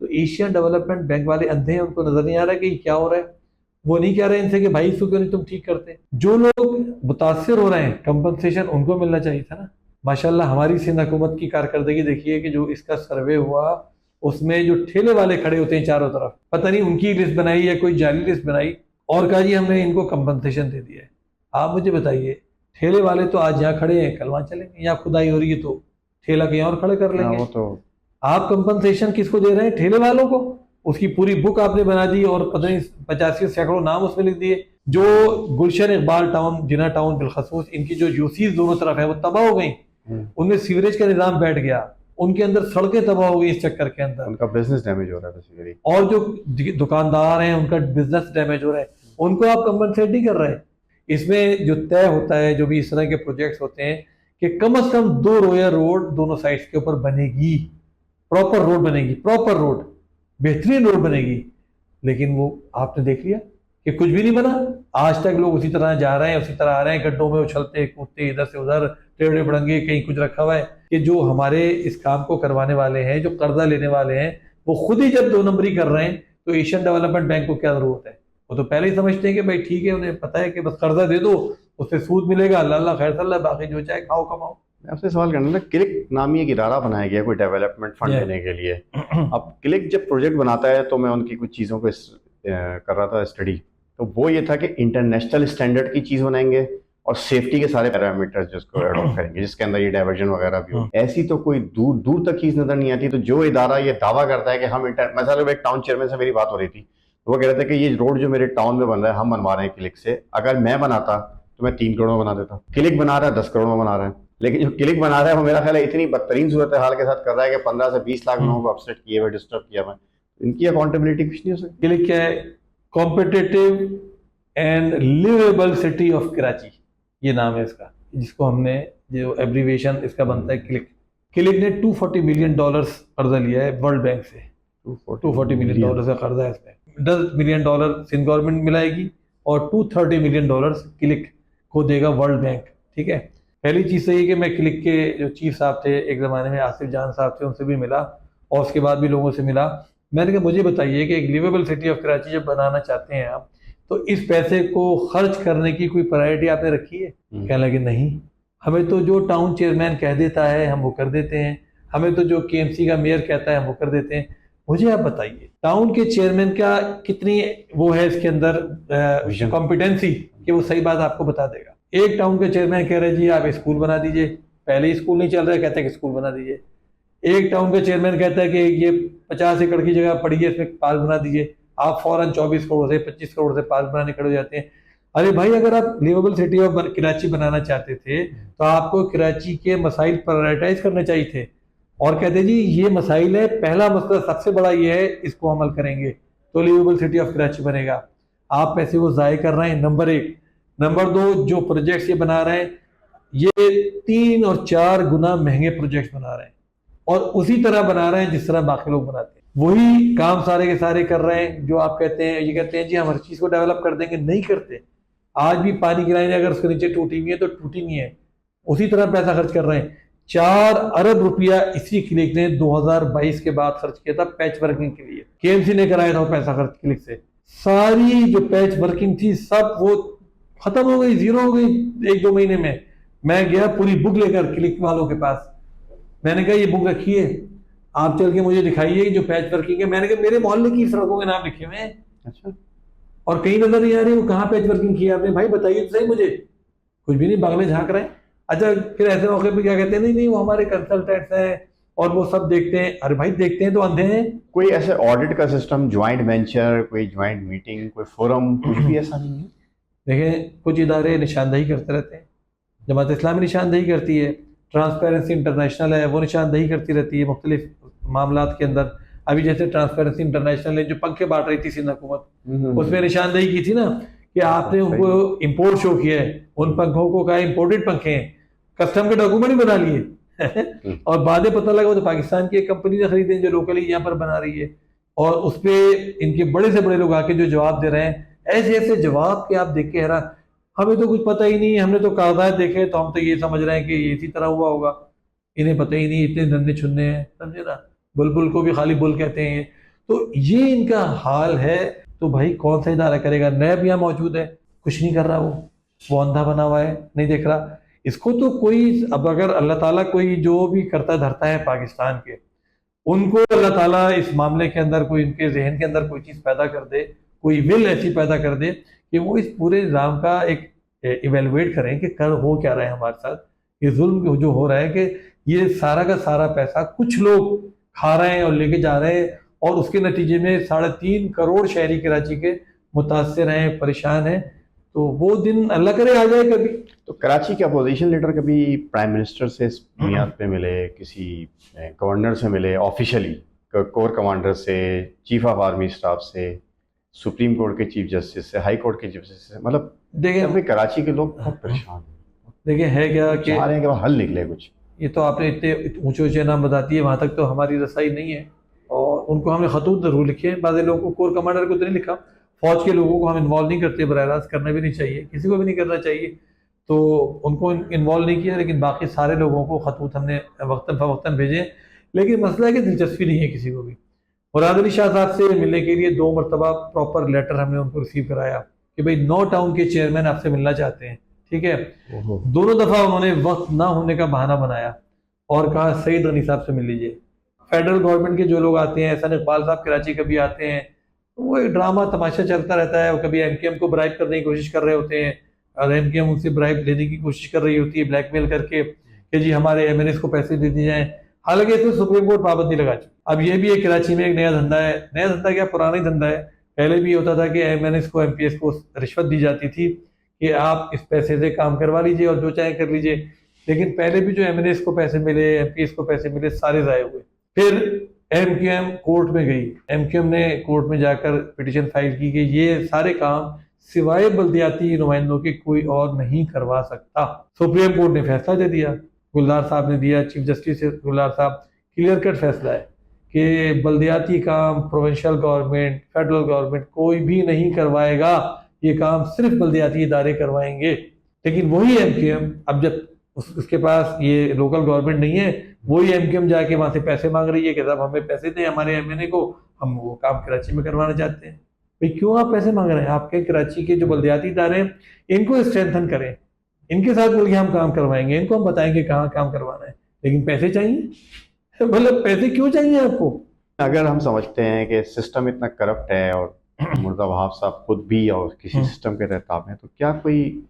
تو ایشین ڈیولپمنٹ بینک والے اندھے ہیں, ان کو نظر نہیں آ رہا ہے کہ یہ کیا ہو رہا ہے. وہ نہیں کہہ رہے ان سے کہ بھائی اس کو کیوں نہیں تم ٹھیک کرتے. جو لوگ متاثر ہو رہے ہیں کمپنسیشن ان کو ملنا چاہیے تھا نا. ماشاءاللہ ہماری سندھ حکومت کی کارکردگی دیکھیے کہ جو اس کا سروے ہوا اس میں جو ٹھیلے والے کھڑے ہوتے ہیں چاروں طرف, پتہ نہیں ان کی لسٹ بنائی یا کوئی جعلی لسٹ بنائی اور کہا جی ہم نے ان کو کمپنسیشن دے دیا ہے. آپ مجھے بتائیے, ٹھیلے والے تو آج یہاں کھڑے ہیں کل وہاں چلیں گے, یا کھدائی ہو رہی ہے تو ٹھیلا کہیں اور کھڑے کر لیں گے. آپ کمپنسیشن کس کو دے رہے ہیں؟ ٹھیلے والوں کو. اس کی پوری بک آپ نے بنا دی اور پتہ نہیں 85 سینکڑوں نام اس میں لکھ دیے. جو گلشن اقبال ٹاؤن, جناح ٹاؤن بالخصوص, ان کی جو یوسیز دونوں طرف ہیں وہ تباہ ہو گئیں. ان میں سیوریج کا نظام بیٹھ گیا, ان کے اندر سڑکیں تباہ ہو گئی اس چکر کے اندر, ان کا بزنس ڈیمیج ہو رہا ہے بیسیکلی. اور جو دکاندار ہیں ان کا بزنس ڈیمیج ہو رہا ہے, ان کو آپ کمپنسیٹ نہیں کر رہے. اس میں جو طے ہوتا ہے جو بھی اس طرح کے پروجیکٹس ہوتے ہیں کہ کم از کم 2 رویا روڈ دونوں سائڈس کے اوپر بنے گی, پراپر روڈ بنے گی, پراپر روڈ, بہترین روڈ بنے گی. لیکن وہ آپ نے دیکھ لیا کہ کچھ بھی نہیں بنا. آج تک لوگ اسی طرح جا رہے ہیں, اسی طرح آ رہے ہیں, گڈھوں میں اچھلتے کودتے ادھر سے ادھر, ٹیڑے بڑنگے, کہیں کچھ رکھا ہوا ہے. کہ جو ہمارے اس کام کو کروانے والے ہیں, جو قرضہ لینے والے ہیں, وہ خود ہی جب 2 نمبری کر رہے ہیں تو ایشین ڈیولپمنٹ بینک کو کیا ضرورت ہے؟ وہ تو پہلے ہی سمجھتے ہیں کہ بھائی ٹھیک ہے, انہیں پتہ ہے کہ بس قرضہ دے دو, اس سے سود ملے گا, اللہ خیر صلی اللہ, باقی جو چاہے کھاؤ کماؤ. میں آپ سے سوال کرنا تھا, کلک نامی ایک ادارہ بنایا گیا کوئی ڈیولپمنٹ فنڈ دینے کے لیے. اب کلک جب پروجیکٹ بناتا ہے تو میں ان کی کچھ چیزوں کو کر رہا تھا اسٹڈی, تو وہ یہ تھا کہ انٹرنیشنل اسٹینڈرڈ کی چیز بنائیں گے اور سیفٹی کے سارے پیرامیٹر جس کو ایڈاپٹ کریں گے, جس کے اندر یہ ڈائیورژن وغیرہ بھی ہو. ایسی تو کوئی دور تک چیز نظر نہیں آتی. تو جو ادارہ یہ دعویٰ کرتا ہے کہ ہم مثلا ایک ٹاؤن چیئرمین سے میری بات ہو رہی تھی, وہ کہہ رہے تھے کہ یہ روڈ جو میرے ٹاؤن میں بن رہا ہے ہم بنوا رہے ہیں کلک سے, اگر میں بناتا تو میں 3 کروڑ میں بنا دیتا. کلک بنا رہا ہے 10 کروڑ میں بنا رہا ہے, لیکن جو کلک بنا رہا ہے وہ میرا خیال ہے اتنی بدترین صورتحال کے ساتھ کر رہا ہے کہ 15 سے 20 لاکھ لوگوں کو اپسیٹ کیے ہوئے, ڈسٹرب کیا ہوا. ان کی اکاؤنٹیبلٹی کچھ نہیں ہو سکتی. کلک کیا ہے؟ Competitive and liveable city of Karachi, یہ نام ہے اس کا, جس کو ہم نے جو ایبریویشن اس کا بنتا ہے کلک. کلک نے $240 ملین قرضہ لیا ہے ورلڈ بینک سے. $240 ملین کا قرضہ ہے اس میں. $10 ملین سندھ گورنمنٹ ملائے گی اور $230 ملین کلک کو دے گا ورلڈ بینک. ٹھیک ہے. پہلی چیز تو یہ کہ میں کلک کے جو چیف صاحب تھے ایک زمانے میں, آصف جان صاحب تھے, ان سے بھی ملا اور اس کے بعد بھی لوگوں سے ملا. میں نے کہا مجھے بتائیے کہ ایک لیویبل سٹی آف کراچی جب بنانا چاہتے ہیں آپ, تو اس پیسے کو خرچ کرنے کی کوئی پرائرٹی آپ نے رکھی ہے؟ کہنے لگے نہیں, ہمیں تو جو ٹاؤن چیئرمین کہہ دیتا ہے ہم وہ کر دیتے ہیں, ہمیں تو جو KMC کا میئر کہتا ہے ہم وہ کر دیتے ہیں. مجھے آپ بتائیے ٹاؤن کے چیئرمین کا کتنی وہ ہے اس کے اندر کمپیٹنسی کہ وہ صحیح بات آپ کو بتا دے گا. ایک ٹاؤن کے چیئرمین کہہ رہے جی آپ اسکول بنا دیجئے, پہلے ہی اسکول نہیں چل رہا ہے, کہتے ہیں کہ اسکول بنا دیجئے. ایک ٹاؤن کا چیئرمین کہتا ہے کہ یہ 50 ایکڑ کی جگہ پڑی ہے, اس میں پارک بنا دیجئے. آپ فوراً 24 کروڑ سے 25 کروڑ سے پارک بنانے کھڑے ہو جاتے ہیں. ارے بھائی اگر آپ لیویبل سٹی آف کراچی بنانا چاہتے تھے تو آپ کو کراچی کے مسائل پرائرٹائز کرنے چاہیے تھے, اور کہتے جی یہ مسائل ہے, پہلا مسئلہ سب سے بڑا یہ ہے, اس کو عمل کریں گے تو لیویبل سٹی آف کراچی بنے گا. آپ پیسے وہ ضائع کر رہے ہیں, نمبر 1. نمبر 2, جو پروجیکٹس یہ بنا رہے ہیں یہ 3 اور 4 گنا مہنگے پروجیکٹس بنا رہے ہیں, اور اسی طرح بنا رہے ہیں جس طرح باقی لوگ بناتے ہیں. وہی کام سارے کے سارے کر رہے ہیں جو آپ کہتے ہیں, یہ کہتے ہیں جی ہم ہر چیز کو ڈیولپ کر دیں گے. نہیں کرتے. آج بھی پانی کی لائن اگر اس کے نیچے ٹوٹی ہوئی ہے تو ٹوٹی نہیں ہے, اسی طرح پیسہ خرچ کر رہے ہیں. 4 ارب روپیہ اسی کلک نے 2022 کے بعد خرچ کیا تھا پیچ ورکنگ کے لیے. KMC نے کرایا تھا وہ پیسہ خرچ کلک سے. ساری جو پیچ ورکنگ تھی سب وہ ختم ہو گئی, زیرو ہو گئی 1-2 مہینے میں. میں گیا پوری بک لے کر کلک والوں کے پاس, میں نے کہا یہ بک رکھیے, آپ چل کے مجھے دکھائیے جو پیچ ورکنگ ہے. میں نے کہا میرے محلے کی سڑکوں کے نام لکھے ہوئے ہیں. اچھا, اور کہیں نظر نہیں آ رہی وہ کہاں پیچ ورکنگ کی آپ نے. بھائی بتائیے تو صحیح مجھے, کچھ بھی نہیں, باغلے جھانک رہے ہیں. اچھا پھر ایسے موقع پہ کیا کہتے ہیں, نہیں وہ ہمارے کنسلٹنٹس ہیں اور وہ سب دیکھتے ہیں. ارے بھائی دیکھتے ہیں تو اندھے ہیں. کوئی ایسے آڈٹ کا سسٹم, جوائنٹ وینچر, کوئی جوائنٹ میٹنگ, کوئی فورم, کچھ بھی ایسا نہیں ہے؟ دیکھیں کچھ ادارے نشاندہی کرتے رہتے ہیں. جماعت اسلامی نشاندہی کرتی ہے, ٹرانسپیرنسی انٹرنیشنل ہے وہ نشاندہی کرتی رہتی ہے مختلف معاملات کے اندر. ابھی جیسے ٹرانسپیرنسی انٹرنیشنل نے جو پنکھے بانٹ رہی تھی سندھ حکومت, اس میں نشاندہی کی تھی نا کہ آپ نے ان کو امپورٹ شو کیا ہے, ان پنکھوں کو کہا امپورٹڈ پنکھے ہیں, کسٹم کے ڈاکومنٹ ہی بنا لیے, اور بعد پتہ لگا وہ تو پاکستان کی ایک کمپنی نے خریدے جو لوکلی یہاں پر بنا رہی ہے. اور اس پہ ان کے بڑے سے بڑے لوگ آ کے جو جواب دے رہے ہیں, ایسے ایسے جواب کہ آپ دیکھ کے حیران, ہمیں تو کچھ پتہ ہی نہیں, ہم نے تو کاغذات دیکھے تو ہم تو یہ سمجھ رہے ہیں کہ یہ اسی طرح ہوا ہوگا. انہیں پتہ ہی نہیں, اتنے ننے چھنے ہیں, سمجھے نا. بلبل کو بھی خالی بل کہتے ہیں. تو یہ ان کا حال ہے. تو بھائی کون سا ادارہ کرے گا؟ نیب یہاں موجود ہے، کچھ نہیں کر رہا، وہ اندھا بنا ہوا ہے، نہیں دیکھ رہا اس کو. تو کوئی اب اگر اللہ تعالیٰ کوئی جو بھی کرتا دھرتا ہے پاکستان کے، ان کو اللہ تعالیٰ اس معاملے کے اندر کوئی ان کے ذہن کے اندر کوئی چیز پیدا کر دے، کوئی ول ایسی پیدا کر دے کہ وہ اس پورے نظام کا ایک ایویلویٹ کریں کہ ہو کیا رہا ہے ہمارے ساتھ. یہ ظلم جو ہو رہا ہے کہ یہ سارا کا سارا پیسہ کچھ لوگ کھا رہے ہیں اور لے کے جا رہے ہیں، اور اس کے نتیجے میں 3.5 کروڑ شہری کراچی کے متاثر ہیں، پریشان ہیں. تو وہ دن اللہ کرے آ جائے کبھی. تو کراچی کے اپوزیشن لیڈر کبھی پرائم منسٹر سے اس بنیاد پہ ملے، کسی گورنر سے ملے آفیشلی، کور کمانڈر سے، چیف آف آرمی اسٹاف سے، سپریم کورٹ کے چیف جسٹس سے، ہائی کورٹ کے چیف جسٹس سے؟ مطلب دیکھیں کراچی کے لوگ بہت پریشان ہیں. دیکھیں ہے کیا کہ چاہ رہے ہیں کہ وہ حل نکلے کچھ. یہ تو آپ نے اتنے اونچے اونچے نام بتاتی ہے، وہاں تک تو ہماری رسائی نہیں ہے، اور ان کو ہم نے خطوط ضرور لکھے ہیں. بعض لوگوں کو کور کمانڈر کو تو نہیں لکھا، فوج کے لوگوں کو ہم انوالو نہیں کرتے، براہ راست کرنا بھی نہیں چاہیے، کسی کو بھی نہیں کرنا چاہیے، تو ان کو انوالو نہیں کیا. لیکن باقی سارے لوگوں کو خطوط ہم نے وقتاً فوقتاً بھیجے. لیکن مسئلہ ہے کہ دلچسپی نہیں ہے کسی کو بھی. مراد علی شاہ صاحب سے ملنے کے لیے 2 مرتبہ پراپر لیٹر ہم نے ان کو ریسیو کرایا کہ بھئی 9 ٹاؤن کے چیئرمین آپ سے ملنا چاہتے ہیں، ٹھیک ہے. دونوں دفعہ انہوں نے وقت نہ ہونے کا بہانہ بنایا اور کہا سعید غنی صاحب سے مل لیجیے. فیڈرل گورنمنٹ کے جو لوگ آتے ہیں، احسان اقبال صاحب کراچی کبھی آتے ہیں، وہ ایک ڈرامہ تماشا چلتا رہتا ہے. وہ کبھی ایم کیو ایم کو برائب کرنے کی کوشش کر رہے ہوتے ہیں، اور ایم کیو ایم ان سے برائب لینے کی کوشش کر رہی ہوتی ہے، بلیک میل کر کے کہ جی ہمارے ایم این ایس کو پیسے دے دیے جائیں. حالانکہ اس میں سپریم کورٹ پابندی لگا چکی. اب یہ بھی ہے کراچی میں ایک نیا دھندا ہے. نیا دھندا کیا، پرانا ہی دھندا ہے. پہلے بھی ہوتا تھا کہ ایم این ایس کو، ایم پی ایس کو رشوت دی جاتی تھی کہ آپ اس پیسے سے کام کروا لیجئے اور جو چاہیں کر لیجئے. لیکن پہلے بھی جو ایم این ایس کو پیسے ملے، ایم پی ایس کو پیسے ملے، سارے ضائع ہوئے. پھر ایم کیو ایم کورٹ میں گئی، ایم کیو ایم نے کورٹ میں جا کر پٹیشن فائل کی کہ یہ سارے کام سوائے بلدیاتی نمائندوں کے کوئی اور نہیں کروا سکتا. سپریم کورٹ نے فیصلہ دے دیا، گلدار صاحب نے دیا، چیف جسٹس گلدار صاحب، کلیئر کٹ فیصلہ ہے کہ بلدیاتی کام پروونشل گورنمنٹ، فیڈرل گورنمنٹ کوئی بھی نہیں کروائے گا، یہ کام صرف بلدیاتی ادارے کروائیں گے. لیکن وہی ایم کیو ایم اب جب اس کے پاس یہ لوکل گورنمنٹ نہیں ہے، وہی ایم کیو ایم جا کے وہاں سے پیسے مانگ رہی ہے کہ صاحب ہمیں پیسے دیں ہمارے ایم این اے کو، ہم وہ کام کراچی میں کروانا چاہتے ہیں. بھئی کیوں آپ پیسے مانگ رہے ہیں؟ آپ کے کراچی کے جو بلدیاتی ادارے ہیں ان کو اسٹرینتھن کریں، ان کے ساتھ مل کے ہم کام کروائیں گے، ان کو ہم بتائیں گے کہاں کام کروانا ہے. لیکن پیسے چاہیے، مطلب پیسے کیوں چاہیے آپ کو؟ اگر ہم سمجھتے ہیں کہ سسٹم اتنا کرپٹ ہے اور مرزا وہاب صاحب خود بھی اور کسی سسٹم کے تحت ہیں، تو کیا کوئی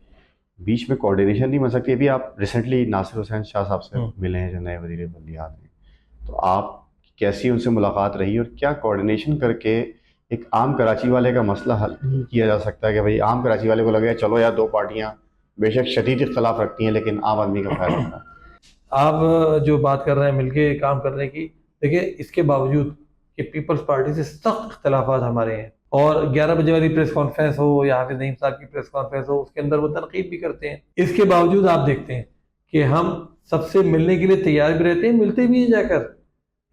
بیچ میں کوارڈینیشن نہیں بن سکتی؟ ابھی آپ ریسنٹلی ناصر حسین شاہ صاحب سے ملے ہیں جو نئے وزیر بلدیات ہیں، تو آپ کیسی ان سے ملاقات رہی اور کیا کوارڈینیشن کر کے ایک عام کراچی والے کا مسئلہ حل کیا جا سکتا ہے کہ بھئی عام کراچی والے کو لگے چلو یار 2 پارٹیاں بے شک شدید اختلاف رکھتی ہیں لیکن عام آدمی کا فائدہ ہوتا ہے؟ آپ جو بات کر رہے ہیں مل کے کام کرنے کی، دیکھیں اس کے باوجود کہ پیپلز پارٹی سے سخت اختلافات ہمارے ہیں، اور 11 بجے والی پریس کانفرنس ہو یا حافظ نعیم صاحب کی پریس کانفرنس ہو، اس کے اندر وہ تنقید بھی کرتے ہیں، اس کے باوجود آپ دیکھتے ہیں کہ ہم سب سے ملنے کے لیے تیار بھی رہتے ہیں، ملتے بھی ہیں جا کر.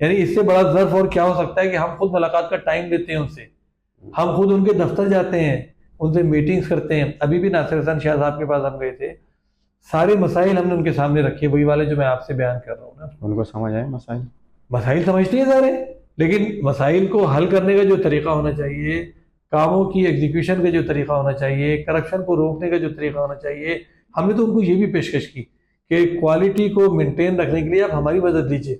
یعنی اس سے بڑا ظرف اور کیا ہو سکتا ہے کہ ہم خود ملاقات کا ٹائم دیتے ہیں ان سے، ہم خود ان کے دفتر جاتے ہیں، ان سے میٹنگز کرتے ہیں. ابھی بھی ناصر حسین شاہ صاحب کے پاس ہم گئے تھے، سارے مسائل ہم نے ان کے سامنے رکھے، وہی والے جو میں آپ سے بیان کر رہا ہوں نا. ان کو سمجھ آئے مسائل سمجھتے ہیں سارے، لیکن مسائل کو حل کرنے کا جو طریقہ ہونا چاہیے، کاموں کی ایگزیکیوشن کا جو طریقہ ہونا چاہیے، کرپشن کو روکنے کا جو طریقہ ہونا چاہیے، ہم نے تو ان کو یہ بھی پیشکش کی کہ کوالٹی کو مینٹین رکھنے کے لیے آپ ہماری مدد لیجیے،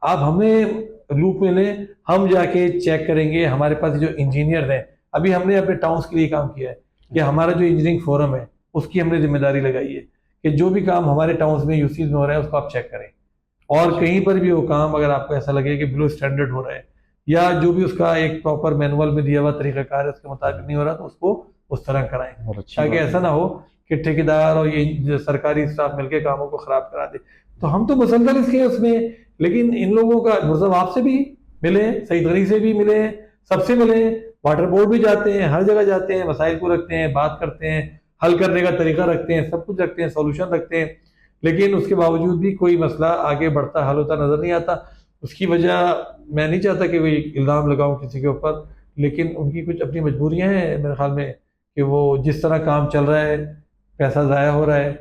آپ ہمیں لوپ میں لیں، ہم جا کے چیک کریں گے. ہمارے پاس جو انجینئر ہیں، ابھی ہم نے اپنے ٹاؤنس کے لیے کام کیا ہے کہ ہمارا جو انجینئرنگ فورم ہے اس کی ہم نے ذمہ داری لگائی ہے کہ جو بھی کام ہمارے ٹاؤنس میں یوسیز میں ہو رہا ہے اس کو آپ چیک کریں، اور کہیں پر بھی وہ کام اگر آپ کو ایسا لگے کہ بلو اسٹینڈرڈ ہو رہا ہے یا جو بھی اس کا ایک پراپر مینول میں دیا ہوا طریقہ کار ہے اس کے مطابق نہیں ہو رہا، تو اس کو اس طرح کرائیں، تاکہ ایسا نہ ہو کہ ٹھیکیدار اور یہ سرکاری اسٹاف مل کے کاموں کو خراب کرا دے. تو ہم تو مسلسل اس کے اس میں، لیکن ان لوگوں کا مرزا آپ سے بھی ملے، سعید غنی سے بھی ملے، سب سے ملے، واٹر بورڈ بھی جاتے ہیں، ہر جگہ جاتے ہیں، مسائل کو رکھتے ہیں، بات کرتے ہیں، حل کرنے کا طریقہ رکھتے ہیں، سب کچھ رکھتے ہیں، سولوشن رکھتے ہیں. لیکن اس کے باوجود بھی کوئی مسئلہ آگے بڑھتا حل ہوتا نظر نہیں آتا. اس کی وجہ میں نہیں چاہتا کہ وہ الزام لگاؤں کسی کے اوپر، لیکن ان کی کچھ اپنی مجبوریاں ہیں میرے خیال میں کہ وہ جس طرح کام چل رہا ہے، پیسہ ضائع ہو رہا ہے،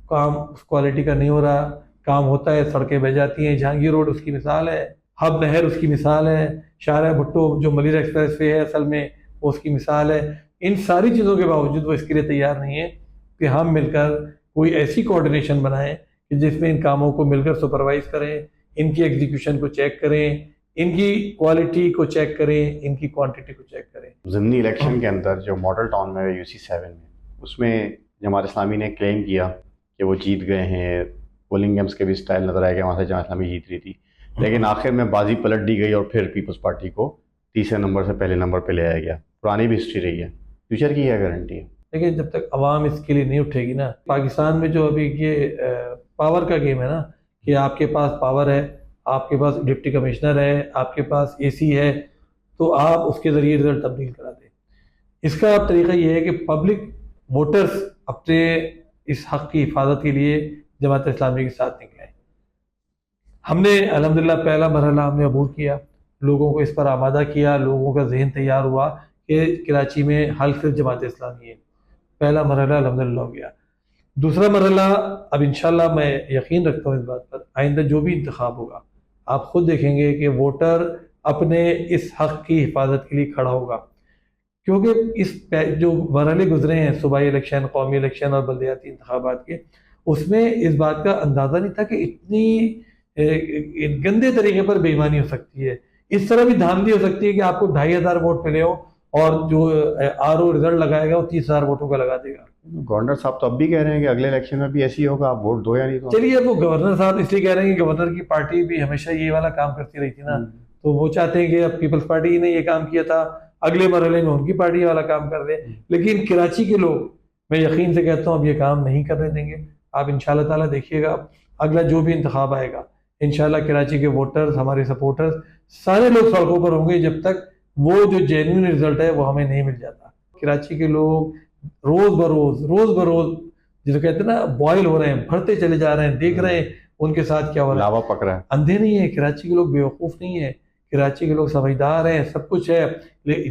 کام کوالٹی کا نہیں ہو رہا، کام ہوتا ہے سڑکیں بہ جاتی ہیں. جہانگیر روڈ اس کی مثال ہے، ہب نہر اس کی مثال ہے، شاہراہ بھٹو جو ملیر ایکسپریس وے ہے اصل میں وہ اس کی مثال ہے. ان ساری چیزوں کے باوجود وہ اس کے لیے تیار نہیں ہے کہ ہم مل کر کوئی ایسی کوآرڈینیشن بنائیں کہ جس میں ان کاموں کو مل کر سپروائز کریں، ان کی ایگزیکیوشن کو چیک کریں، ان کی کوالٹی کو چیک کریں، ان کی کوانٹٹی کو چیک کریں. ضمنی الیکشن کے اندر جو ماڈل ٹاؤن میں UC7 میں اس میں جماعت اسلامی نے کلیم کیا کہ وہ جیت گئے ہیں، پولنگ گیمز کے بھی سٹائل نظر آئے کہ وہاں سے جماعت اسلامی جیت رہی تھی، لیکن آخر میں بازی پلٹ دی گئی اور پھر پیپلز پارٹی کو تیسرے نمبر سے پہلے نمبر پہ لے آیا گیا. پرانی بھی ہسٹری رہی ہے، فیوچر کی کیا گارنٹی ہے؟ لیکن جب تک عوام اس کے لیے نہیں اٹھے گی نا، پاکستان میں جو ابھی یہ پاور کا گیم ہے نا کہ آپ کے پاس پاور ہے، آپ کے پاس ڈپٹی کمشنر ہے، آپ کے پاس AC ہے، تو آپ اس کے ذریعے رزلٹ تبدیل کرا دیں. اس کا طریقہ یہ ہے کہ پبلک ووٹرز اپنے اس حق کی حفاظت کے لیے جماعت اسلامی کے ساتھ نکلیں. ہم نے الحمدللہ پہلا مرحلہ ہم نے عبور کیا، لوگوں کو اس پر آمادہ کیا، لوگوں کا ذہن تیار ہوا کہ کراچی میں حل صرف جماعت اسلامی ہے. پہلا مرحلہ الحمدللہ ہو گیا. دوسرا مرحلہ اب انشاءاللہ میں یقین رکھتا ہوں اس بات پر، آئندہ جو بھی انتخاب ہوگا آپ خود دیکھیں گے کہ ووٹر اپنے اس حق کی حفاظت کے لیے کھڑا ہوگا. کیونکہ اس جو مرحلے گزرے ہیں صوبائی الیکشن، قومی الیکشن اور بلدیاتی انتخابات کے، اس میں اس بات کا اندازہ نہیں تھا کہ اتنی گندے طریقے پر بے ایمانی ہو سکتی ہے. اس طرح بھی دھاندلی ہو سکتی ہے کہ آپ کو 2500 ووٹ ملے ہو اور جو RO رزلٹ لگائے گا وہ 30,000 ووٹوں کا لگا دے گا. گورنر صاحب تو اب بھی کہہ رہے ہیں کہ اگلے الیکشن میں بھی ایسی ہوگا، آپ ووٹ دو یا نہیں دو. چلیے وہ گورنر صاحب اس لیے کہہ رہے ہیں کہ گورنر کی پارٹی بھی ہمیشہ یہ والا کام کرتی رہی تھی نا، تو وہ چاہتے ہیں کہ اب پیپلز پارٹی نے یہ کام کیا تھا، اگلے مرحلے میں ان کی پارٹی والا کام کر دیں. لیکن کراچی کے لوگ میں یقین سے کہتا ہوں اب یہ کام نہیں کرنے دیں گے. آپ انشاءاللہ تعالیٰ دیکھیے گا اگلا جو بھی انتخاب آئے گا انشاءاللہ کراچی کے ووٹرز، ہمارے سپورٹرز سارے لوگ سڑکوں پر ہوں گے جب تک وہ جو جینوئن رزلٹ ہے وہ ہمیں نہیں مل جاتا. کراچی کے لوگ روز بروز جسے کہتے ہیں نا بوائل ہو رہے ہیں، بڑھتے چلے جا رہے ہیں، دیکھ رہے ہیں ان کے ساتھ کیا ہو رہا ہے. لاوا پک رہا ہے. اندھے نہیں ہیں کراچی کے لوگ، بیوقوف نہیں ہیں. کراچی کے لوگ سمجھدار ہیں، سب کچھ ہے،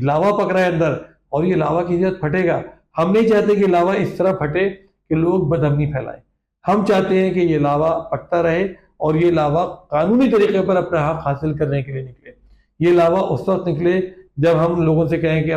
لاوا پک رہا ہے اندر اور یہ لاوا کی ضرورت پھٹے گا. ہم نہیں چاہتے کہ لاوا اس طرح پھٹے کہ لوگ بدامنی پھیلائیں. ہم چاہتے ہیں کہ یہ لاوا پکتا رہے اور یہ لاوا قانونی طریقے پر اپنا حق حاصل کرنے کے لیے نکلے. یہ لاوا اس وقت نکلے جب ہم لوگوں سے کہیں کہ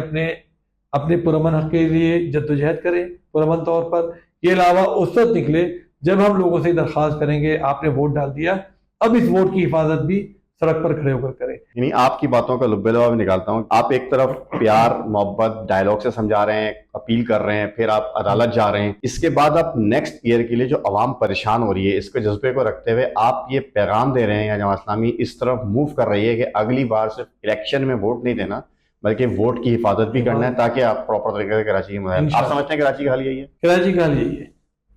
اپنے پرامن حق کے لیے جدوجہد کریں پرامن طور پر. یہ لاوا اس وقت نکلے جب ہم لوگوں سے درخواست کریں گے آپ نے ووٹ ڈال دیا، اب اس ووٹ کی حفاظت بھی سڑک پر کھڑے ہو کر کریں. یعنی آپ کی باتوں کا لب لبا بھی نکالتا ہوں، آپ ایک طرف پیار محبت ڈائلاگ سے سمجھا رہے ہیں، اپیل کر رہے ہیں، پھر آپ عدالت جا رہے ہیں، اس کے بعد آپ نیکسٹ ایئر کے لیے جو عوام پریشان ہو رہی ہے اس کے جذبے کو رکھتے ہوئے آپ یہ پیغام دے رہے ہیں یا جماعت اسلامی اس طرف موو کر رہی ہے کہ اگلی بار صرف الیکشن میں ووٹ نہیں دینا بلکہ ووٹ کی حفاظت بھی کرنا ہے تاکہ آپ پراپر طریقے سے کراچی کی مدد. آپ سمجھتے ہیں کراچی کا حل یہی ہے؟ کراچی کا حل یہی ہے.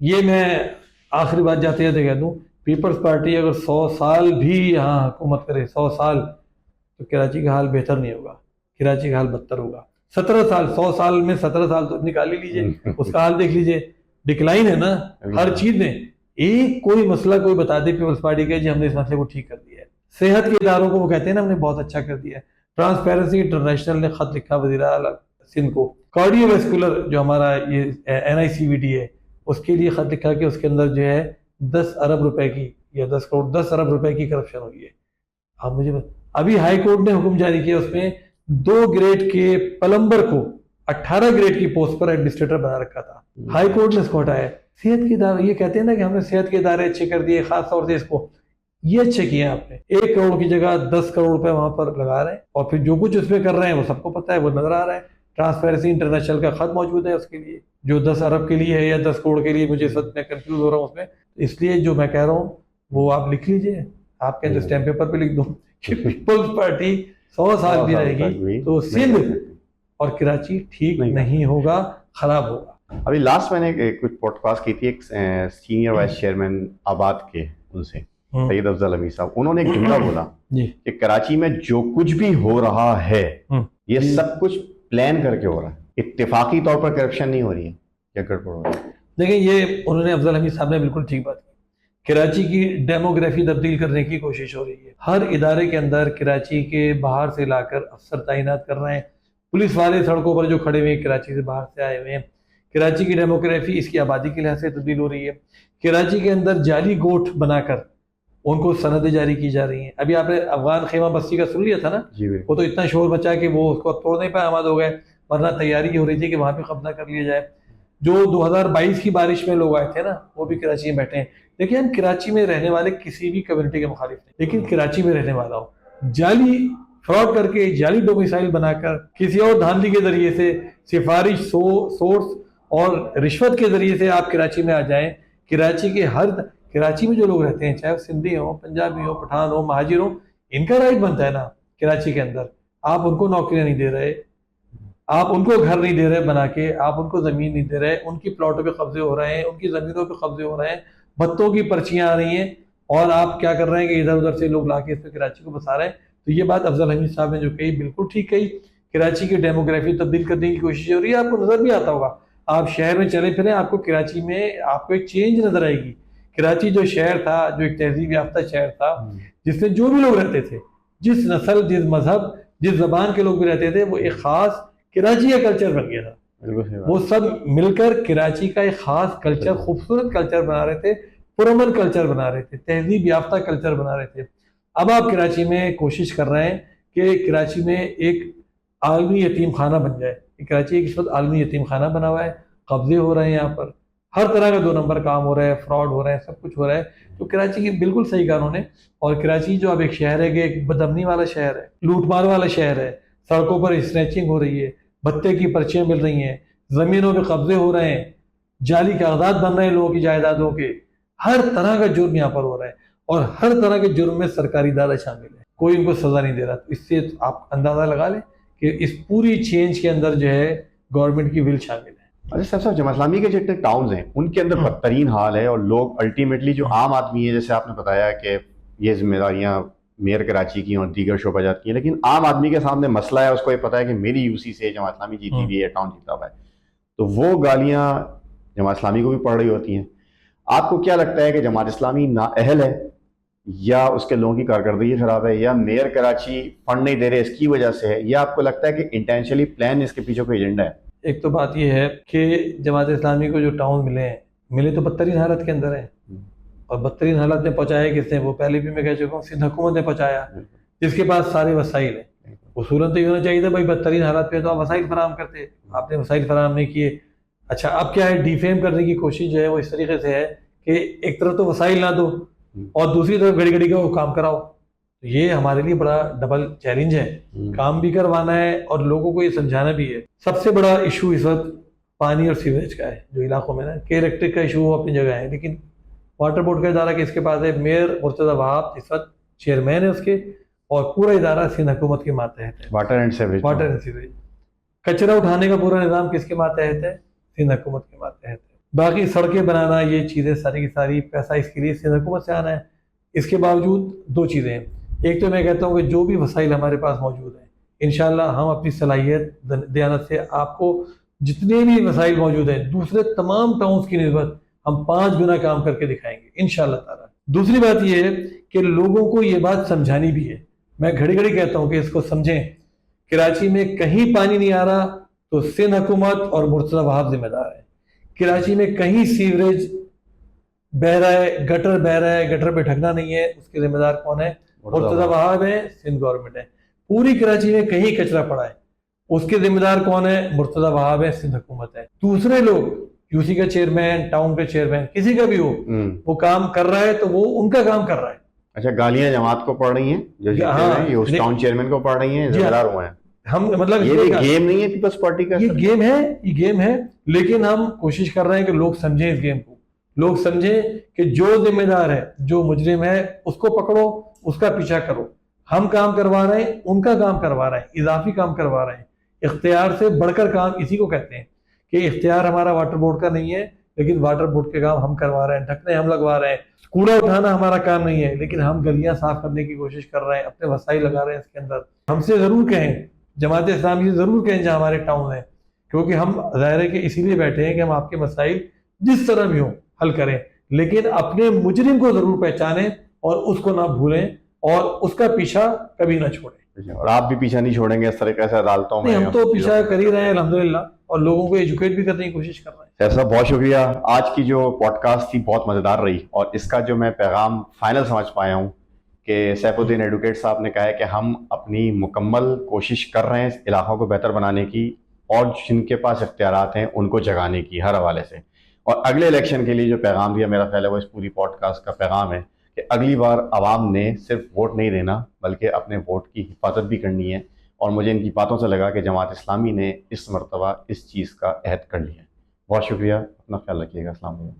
یہ میں آخری بات جاتے جاتے کہہ دوں، پیپلز پارٹی اگر 100 سال بھی یہاں حکومت کرے، 100 سال، تو کراچی کا حال بہتر نہیں ہوگا، کراچی کا حال بدتر ہوگا. 17 سال، 100 سال میں 17 سال تو نکال ہی لیجیے، اس کا حال دیکھ لیجیے. ڈکلائن ہے نا ہر چیز میں. ایک کوئی مسئلہ کوئی بتا دے پیپلز پارٹی کا جی ہم نے اس مسئلے کو ٹھیک کر دیا ہے. صحت کے اداروں کو وہ کہتے ہیں نا ہم نے بہت اچھا کر دیا ہے. ٹرانسپیرنسی انٹرنیشنل نے خط لکھا وزیر اعلیٰ سندھ کو. کارڈیو ویسکولر جو ہمارا یہ NICVD ہے اس کے لیے خط لکھا کہ اس کے اندر جو ہے 10 ارب روپے کی یا 10 ارب روپے کی کرپشن ہوئی ہے. آپ مجھے ابھی ہائی کورٹ نے حکم جاری کیا، اس میں 2 گریڈ کے پلمبر کو 18 گریڈ کی پوسٹ پر ایڈمنسٹریٹر بنا رکھا تھا. ہائی کورٹ نے اس کو ہٹایا. صحت کے ادارے یہ کہتے ہیں نا کہ ہم نے صحت کے ادارے اچھے کر دیے، خاص طور سے اس کو یہ اچھے کیے آپ نے. 1 کروڑ کی جگہ 10 کروڑ روپے وہاں پر لگا رہے ہیں اور پھر جو کچھ اس میں کر رہے ہیں وہ سب کو پتہ ہے، وہ نظر آ رہا ہے. ٹرانسپیرنسی انٹرنیشنل کا خط موجود ہے اس کے لیے جو 10 ارب کے لیے ہے یا 10 کروڑ کے لیے. مجھے اس وقت میں کنفیوز ہو رہا ہوں اس میں، اس لیے جو میں کہہ رہا ہوں وہ آپ لکھ لیجئے. آپ کے اسٹیمپ پیپر پہ لکھ دو کہ پیپلز پارٹی 100 سال بھی رہے گی تو سندھ اور کراچی ٹھیک نہیں ہوگا، خراب ہوگا. ابھی لاسٹ میں نے کچھ پوڈ کاسٹ کی تھی ایک سینئر وائس چیئرمین آباد کے، ان سے سید افضل حمید صاحب، انہوں نے ایک جملہ بولا کہ کراچی میں جو کچھ بھی ہو رہا ہے یہ سب کچھ پلان کر کے ہو رہا ہے، اتفاقی طور پر کرپشن نہیں ہو رہی ہے یا گڑبڑ ہو رہی ہے. دیکھیں یہ انہوں نے افضل حمید صاحب نے بالکل ٹھیک بات کی. کراچی کی ڈیموگرافی تبدیل کرنے کی کوشش ہو رہی ہے. ہر ادارے کے اندر کراچی کے باہر سے لا کر افسر تعینات کر رہے ہیں. پولیس والے سڑکوں پر جو کھڑے ہوئے ہیں کراچی سے باہر سے آئے ہوئے ہیں. کراچی کی ڈیموگرافی اس کی آبادی کے لحاظ سے تبدیل ہو رہی ہے. کراچی کے اندر جعلی گوٹھ بنا کر ان کو سندیں جاری کی جا رہی ہیں. ابھی آپ نے افغان خیمہ بستی کا سن لیا تھا نا, وہ تو اتنا شور مچا کہ وہ اس کو توڑنے پہ آماد ہو گئے, ورنہ تیاری ہو رہی تھی کہ وہاں پہ قبضہ کر لیا جائے. جو 2022 کی بارش میں لوگ آئے تھے نا, وہ بھی کراچی میں بیٹھے ہیں. دیکھیں ہم کراچی میں رہنے والے کسی بھی کمیونٹی کے مخالف نہیں, لیکن کراچی میں رہنے والا ہو جعلی فراڈ کر کے, جعلی ڈومیسائل بنا کر, کسی اور دھاندلی کے ذریعے سے, سفارش سورس اور رشوت کے ذریعے سے آپ کراچی میں آ جائیں. کراچی میں جو لوگ رہتے ہیں, چاہے وہ سندھی ہوں, پنجابی ہوں, پٹھان ہوں, مہاجر ہوں, ان کا رائٹ بنتا ہے نا کراچی کے اندر. آپ ان کو نوکریاں نہیں دے رہے, آپ ان کو گھر نہیں دے رہے بنا کے, آپ ان کو زمین نہیں دے رہے, ان کی پلاٹوں پہ قبضے ہو رہے ہیں, ان کی زمینوں پہ قبضے ہو رہے ہیں, بتوں کی پرچیاں آ رہی ہیں, اور آپ کیا کر رہے ہیں کہ ادھر ادھر سے لوگ لا کے اس پہ کراچی کو بسا رہے ہیں. تو یہ بات افضل حمید صاحب نے جو کہی بالکل ٹھیک کہی. کراچی کی ڈیموگرافی تبدیل کرنے کی کوشش ہو رہی ہے. آپ کو نظر بھی آتا ہوگا, آپ شہر میں چلے پھریں, آپ کو کراچی میں آپ کو ایک چینج نظر آئے گی. کراچی جو شہر تھا, جو ایک تہذیب یافتہ شہر تھا, جس میں جو بھی لوگ رہتے تھے, جس نسل, جس مذہب, جس زبان کے لوگ بھی رہتے تھے, وہ ایک خاص کراچی کا کلچر بن گیا تھا. وہ سب مل کر کراچی کا ایک خاص کلچر, خوبصورت کلچر بنا رہے تھے, پرامن کلچر بنا رہے تھے, تہذیب یافتہ کلچر بنا رہے تھے. اب آپ کراچی میں کوشش کر رہے ہیں کہ کراچی میں ایک عالمی یتیم خانہ بن جائے. کراچی ایک اس وقت عالمی یتیم خانہ بنا ہوا ہے, قبضے ہو رہے ہیں یہاں پر, ہر طرح کا 2 نمبر کام ہو رہا ہے, فراڈ ہو رہا ہے, سب کچھ ہو رہا ہے. تو کراچی کی بالکل صحیح قانون ہے. اور کراچی جو اب ایک شہر ہے کہ ایک بدامنی والا شہر ہے, لوٹ مار والا شہر ہے, سڑکوں پر اسنیچنگ ہو رہی ہے, بھتے کی پرچیاں مل رہی ہیں, زمینوں پہ قبضے ہو رہے ہیں, جعلی کاغذات بن رہے ہیں لوگوں کی جائیدادوں کے, ہر طرح کا جرم یہاں پر ہو رہا ہے, اور ہر طرح کے جرم میں سرکاری ادارہ شامل ہے, کوئی ان کو سزا نہیں دے رہا. تو اس سے آپ اندازہ لگا لیں کہ اس پوری چینج کے اندر جو ہے گورنمنٹ کی ول شامل ہے. اچھا صاحب, جماعت اسلامی کے جتنے ٹاؤنز ہیں ان کے اندر بدترین حال ہے, اور لوگ الٹیمیٹلی جو عام آدمی ہے, جیسے آپ نے بتایا کہ یہ ذمہ داریاں میئر کراچی کی اور دیگر شعبہ جات کی ہیں, لیکن عام آدمی کے سامنے مسئلہ ہے, اس کو یہ پتا ہے کہ میری یو سی سے جماعت اسلامی جیتی ہوئی ہے, ٹاؤن جیتا ہوا ہے, تو وہ گالیاں جماعت اسلامی کو بھی پڑ رہی ہوتی ہیں. آپ کو کیا لگتا ہے کہ جماعت اسلامی نااہل ہے, یا اس کے لوگوں کی کارکردگی خراب ہے, یا میئر کراچی فنڈ نہیں دے رہے اس کی وجہ سے ہے, یا آپ کو لگتا ہے کہ انٹینشنلی پلان اس کے پیچھے کوئی ایجنڈا ہے؟ ایک تو بات یہ ہے کہ جماعت اسلامی کو جو ٹاؤن ملے تو بدترین حالت کے اندر ہیں, اور بدترین حالت میں پہنچایا کس نے, وہ پہلے بھی میں کہہ چکا ہوں, سندھ حکومت نے پہنچایا, جس کے پاس سارے وسائل ہیں. اصولاً تو یہ ہونا چاہیے تھا بھائی بدترین حالت پہ تو آپ وسائل فراہم کرتے, آپ نے وسائل فراہم نہیں کیے. اچھا اب کیا ہے, ڈیفیم کرنے کی کوشش جو ہے وہ اس طریقے سے ہے کہ ایک طرف تو وسائل نہ دو اور دوسری طرف گھڑی گھڑی کا وہ کام کراؤ. یہ ہمارے لیے بڑا ڈبل چیلنج ہے, کام بھی کروانا ہے اور لوگوں کو یہ سمجھانا بھی ہے. سب سے بڑا ایشو اس وقت پانی اور سیوریج کا ہے, جو علاقوں میں نا, کہ الیکٹرک کا ایشو اپنی جگہ ہے, لیکن واٹر بورڈ کا ادارہ کس کے پاس ہے, میئر مرتضی وہاب اس وقت چیئرمین ہے اس کے, اور پورا ادارہ سندھ حکومت کے ماتحت ہے. واٹر اینڈ سیوریج, کچرا اٹھانے کا پورا نظام کس کے ماتحت ہے, سندھ حکومت کے ماتحت ہے. باقی سڑکیں بنانا, یہ چیزیں ساری کی ساری پیسہ اس کے لیے سندھ حکومت سے آنا ہے. اس کے باوجود 2 چیزیں ہیں. ایک تو میں کہتا ہوں کہ جو بھی وسائل ہمارے پاس موجود ہیں, انشاءاللہ ہم اپنی صلاحیت دیانت سے آپ کو جتنے بھی وسائل موجود ہیں دوسرے تمام ٹاؤنز کی نسبت ہم 5 گنا کام کر کے دکھائیں گے انشاءاللہ تعالی. دوسری بات یہ ہے کہ لوگوں کو یہ بات سمجھانی بھی ہے. میں گھڑی گھڑی کہتا ہوں کہ اس کو سمجھیں. کراچی میں کہیں پانی نہیں آ رہا تو سندھ حکومت اور مرتضی وہاب ذمہ دار ہے. کراچی میں کہیں سیوریج بہ رہا ہے, گٹر بہ رہا ہے, گٹر پہ ڈھکنا نہیں ہے, اس کے ذمہ دار کون ہے, مرتضی وہاب ہے, سندھ گورنمنٹ ہے. پوری کراچی میں کہیں کچرا پڑا ہے, اس کے ذمہ دار کون ہے, مرتضی وہاب ہے, سندھ حکومت ہے. دوسرے لوگ, یو سی کا چیئرمین, ٹاؤن کا چیئرمین, کسی کا بھی ہو, وہ کام کر رہا ہے تو وہ ان کا کام کر رہا ہے. اچھا, گالیاں جماعت کو پڑ رہی ہیں, جو یہ اس ٹاؤن چیئرمین کو پڑ رہی ہیں, ذمہ دار ہوئے ہیں. ہم مطلب یہ گیم نہیں ہے پیپلز پارٹی کا, یہ گیم ہے, لیکن ہم کوشش کر رہے ہیں کہ لوگ سمجھیں اس گیم کو. لوگ سمجھیں کہ جو ذمہ دار ہے, جو مجرم ہے, اس کو پکڑو, اس کا پیچھا کرو. ہم کام کروا رہے ہیں, ان کا کام کروا رہے ہیں, اضافی کام کروا رہے ہیں. اختیار سے بڑھ کر کام اسی کو کہتے ہیں کہ اختیار ہمارا واٹر بورڈ کا نہیں ہے, لیکن واٹر بورڈ کے کام ہم کروا رہے ہیں, ڈھکنے ہم لگوا رہے ہیں. کوڑا اٹھانا ہمارا کام نہیں ہے, لیکن ہم گلیاں صاف کرنے کی کوشش کر رہے ہیں, اپنے وسائل لگا رہے ہیں اس کے اندر. ہم سے ضرور کہیں, جماعت اسلامی سے ضرور کہیں جہاں ہمارے ٹاؤن ہیں, کیونکہ ہم ظاہر ہے کہ اسی لیے بیٹھے ہیں کہ ہم آپ کے مسائل جس طرح بھی ہوں حل کریں, لیکن اپنے مجرم کو ضرور پہچانیں اور اس کو نہ بھولیں, اور اس کا پیچھا کبھی نہ چھوڑیں. اور آپ بھی پیچھا نہیں چھوڑیں گے اس طریقے سے عدالتوں میں؟ ہم تو پیچھا کر ہی رہے ہیں الحمدللہ, اور لوگوں کو ایجوکیٹ بھی کرنے کی کوشش کر رہے ہیں. سیف صاحب بہت شکریہ. آج کی جو پوڈ کاسٹ تھی بہت مزیدار رہی, اور اس کا جو میں پیغام فائنل سمجھ پایا ہوں کہ سیف الدین ایڈوکیٹ صاحب نے کہا ہے کہ ہم اپنی مکمل کوشش کر رہے ہیں اس علاقوں کو بہتر بنانے کی, اور جن کے پاس اختیارات ہیں ان کو جگانے کی ہر حوالے سے. اور اگلے الیکشن کے لیے جو پیغام دیا, میرا خیال ہے وہ اس پوری پوڈ کاسٹ کا پیغام ہے کہ اگلی بار عوام نے صرف ووٹ نہیں دینا بلکہ اپنے ووٹ کی حفاظت بھی کرنی ہے. اور مجھے ان کی باتوں سے لگا کہ جماعت اسلامی نے اس مرتبہ اس چیز کا عہد کر لیا ہے. بہت شکریہ, اپنا خیال رکھیے گا. السلام علیکم.